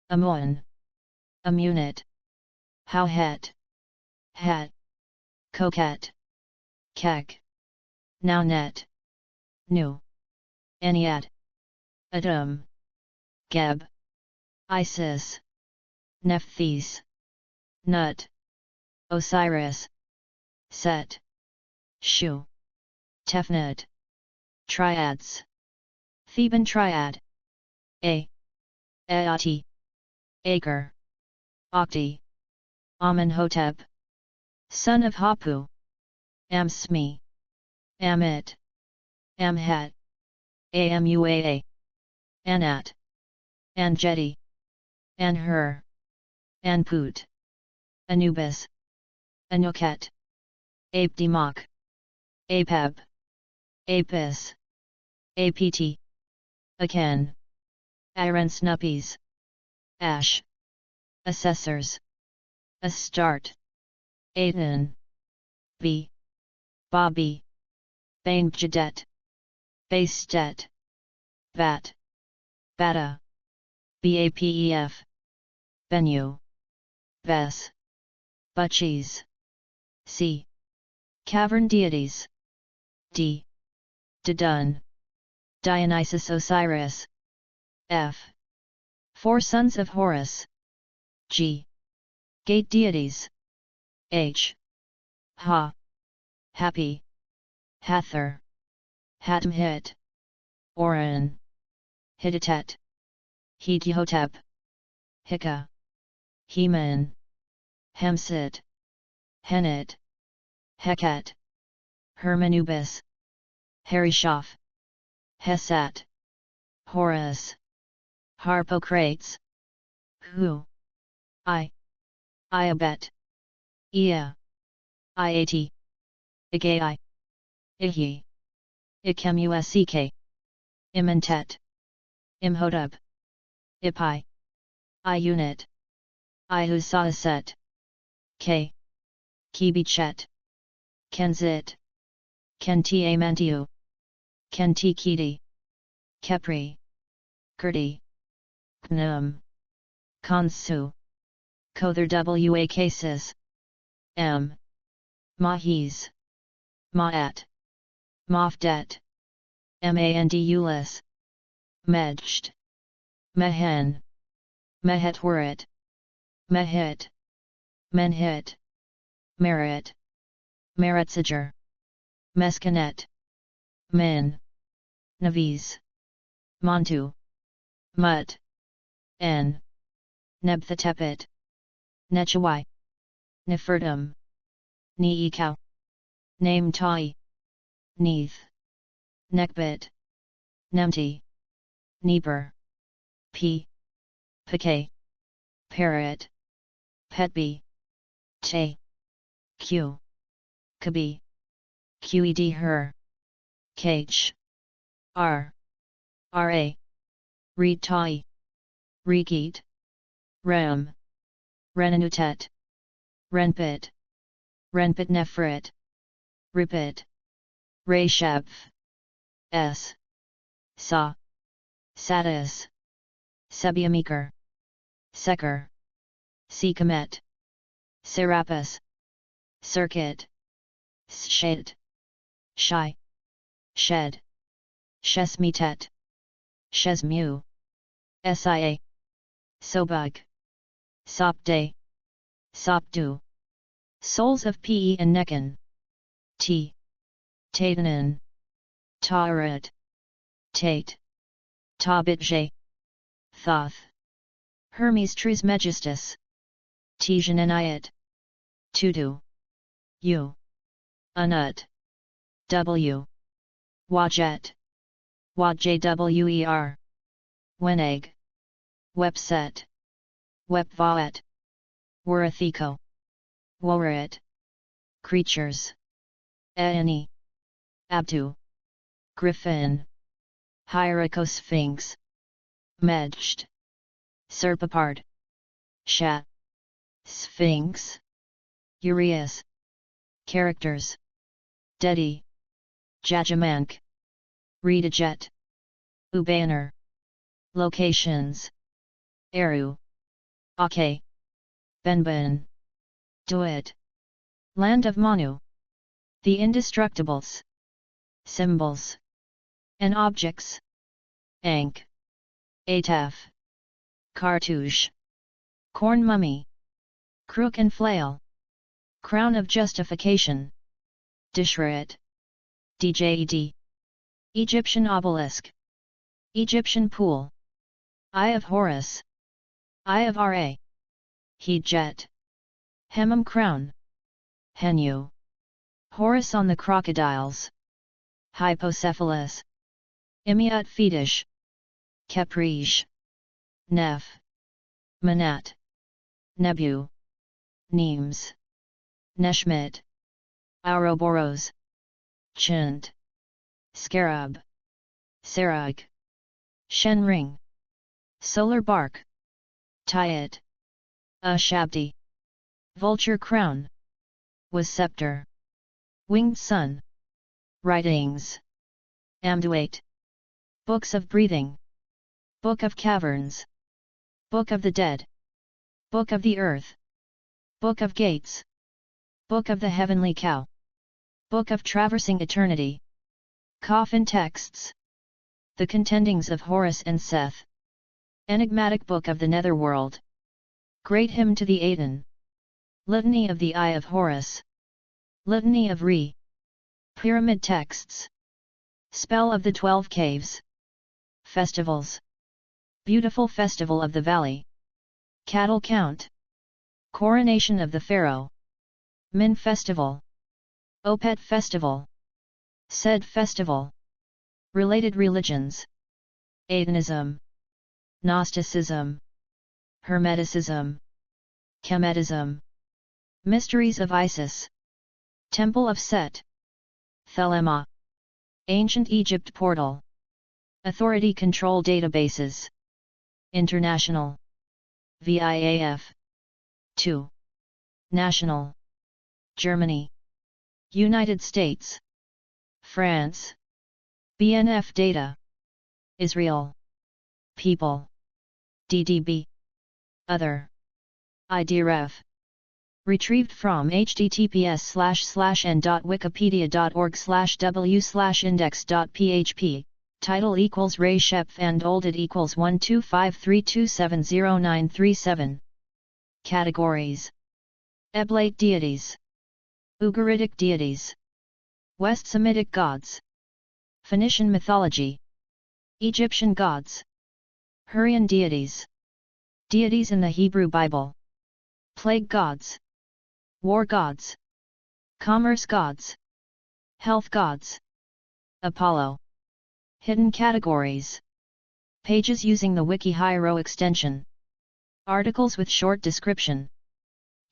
Amun. Amunit. Howhet. Het. Coquette. Kek. Naunet. Nu. Enniad. Adam. Geb. Isis. Nephthys. Nut. Osiris. Set. Shu. Tefnut. Triads. Theban triad. Aati. Aker. Okti. Amenhotep. Son of Hapu. Amsmi. Amit. Amhat. Amuaa. Anat. Anjeti. Anhur. Anput. Anubis. Anuket. Apdemok. Apeb. Apis. Apt. Aken. Iron Snuppies. Ash. Assessors. Astart. Aten. B. Bobby. Bainjadet. Bastet. Vat. Bata. Bapef. Benu. Ves. Butchies. C. Cavern deities. D. Didun. Dionysus Osiris. F. Four sons of Horus. G. Gate deities. H. Ha. Happy. Hather. Hatmhit. Oran. Hittite. Hetihotep. Hika. Heman. Hemsit. Henit. Heket. Hermanubis. Harishaph. Hesat. Horus. Harpocrates. Hu. Iabet. Ea. Iat. Igai. Ihi. Ikemusk. Imentet. Imhotep. Ipi. Iunit. Ihusaset. K. Kibichet. Kenzit. Kentiamantiu. Kentikiti. Kepri. Kurdi. Knum. Kansu. Kother wa cases. M. Mahis. Maat. Mafdet. Mandulis. Medjt. Mehen. Mehetwarit. Mehit. Menhit. Merit. Meretsager, Meskanet, Min, Naviz, Montu, Mut, N, Nebthetepet, Nechawai, Nefertum, Neekau, Name Tai, Neath, Nekbit, Nemti, Neeper, P, Pk, Parrot, Petby, Te, Q, Kabi, Qed her, Kh, R, Ra, Reed Tai, Regeet, Rem, Renanutet, Renpit, Renpit Nefrit, Ripit, Resheph, S, Sa, Satis, Sebiamikar, Sekar, Sikamet, Serapis, Circuit, Shed, Shai, Shed, Shesmitet, Shesmu, Sia, Sobug, Sopday, Sopdu, Souls of Pe and Nekan, T, Taitanen, Tarat, Tate, Tabitje, Thoth, Hermes Trismegistus, Tijaneniat, Tudu, U, Anut, W, Wajet, Wajwer, Weneg, Webset, Webvaet, Warathiko, Worit, Creatures, Aeni, Abtu, Griffin, Hierarchosphinx, Medjed, Serpapard, Shat, Sphinx, Urias, Characters, Dedi, Jajamank, Redajet, Ubaner, Locations, Eru, Ake, Benben, Duet, Land of Manu, The Indestructibles, Symbols, and Objects, Ankh, Ataf, Cartouche, Corn Mummy, Crook and Flail, Crown of Justification, Dishret, Djed, Egyptian Obelisk, Egyptian Pool, Eye of Horus, Eye of Ra, Heedjet, Hemam Crown, Henu, Horus on the Crocodiles, Hypocephalus, Imiat Fetish, Capriche, Neph, Manat, Nebu, Neems, Neshmit, Ouroboros, Chint, Scarab, Sarag, Shenring, Solar Bark, Tyet, Shabdi, Vulture Crown, Was Scepter, Winged Sun, Writings, Amduate, Books of Breathing, Book of Caverns, Book of the Dead, Book of the Earth, Book of Gates, Book of the Heavenly Cow, Book of Traversing Eternity, Coffin Texts, The Contendings of Horus and Seth, Enigmatic Book of the Netherworld, Great Hymn to the Aten, Litany of the Eye of Horus, Litany of Re, Pyramid Texts, Spell of the 12 Caves, Festivals, Beautiful Festival of the Valley, Cattle Count, Coronation of the Pharaoh, Min Festival, Opet Festival, Sed Festival, Related Religions, Atenism, Gnosticism, Hermeticism, Kemetism, Mysteries of Isis, Temple of Set, Thelema, Ancient Egypt Portal, Authority Control Databases, International, VIAF, 2, National, Germany, United States, France, BNF Data, Israel, People, DDB, Other, IDREF. Retrieved from https://n.wikipedia.org/w/index.php, title equals Resheph and olded equals 12532700937. Categories: Eblate deities, Ugaritic deities. West Semitic gods. Phoenician mythology. Egyptian gods. Hurrian deities. Deities in the Hebrew Bible. Plague gods. War gods. Commerce gods. Health gods. Apollo. Hidden categories. Pages using the WikiHiero extension. Articles with short description.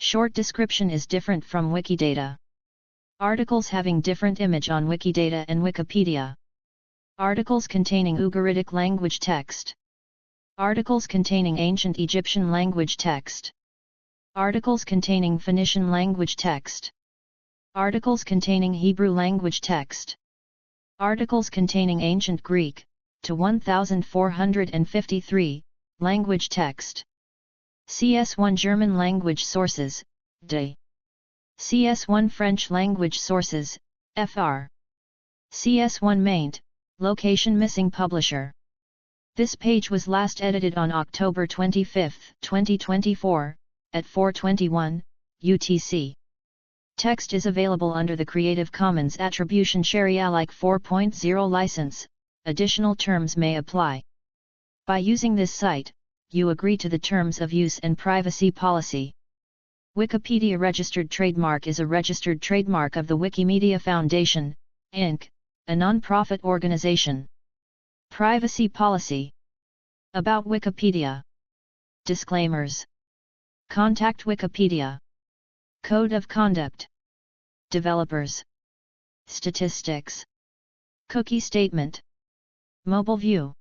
Short description is different from Wikidata. Articles having different image on Wikidata and Wikipedia. Articles containing Ugaritic language text. Articles containing ancient Egyptian language text. Articles containing Phoenician language text. Articles containing Hebrew language text. Articles containing ancient Greek, to 1453, language text. CS1 German language sources, DE. CS1 French language sources, FR. CS1 maint, location missing publisher. This page was last edited on October 25, 2024, at 4:21 UTC. Text is available under the Creative Commons Attribution Share Alike 4.0 license, additional terms may apply. By using this site, you agree to the terms of use and privacy policy. Wikipedia registered trademark is a registered trademark of the Wikimedia Foundation, Inc., a non-profit organization. Privacy policy. About Wikipedia. Disclaimers. Contact Wikipedia. Code of conduct. Developers. Statistics. Cookie statement. Mobile view.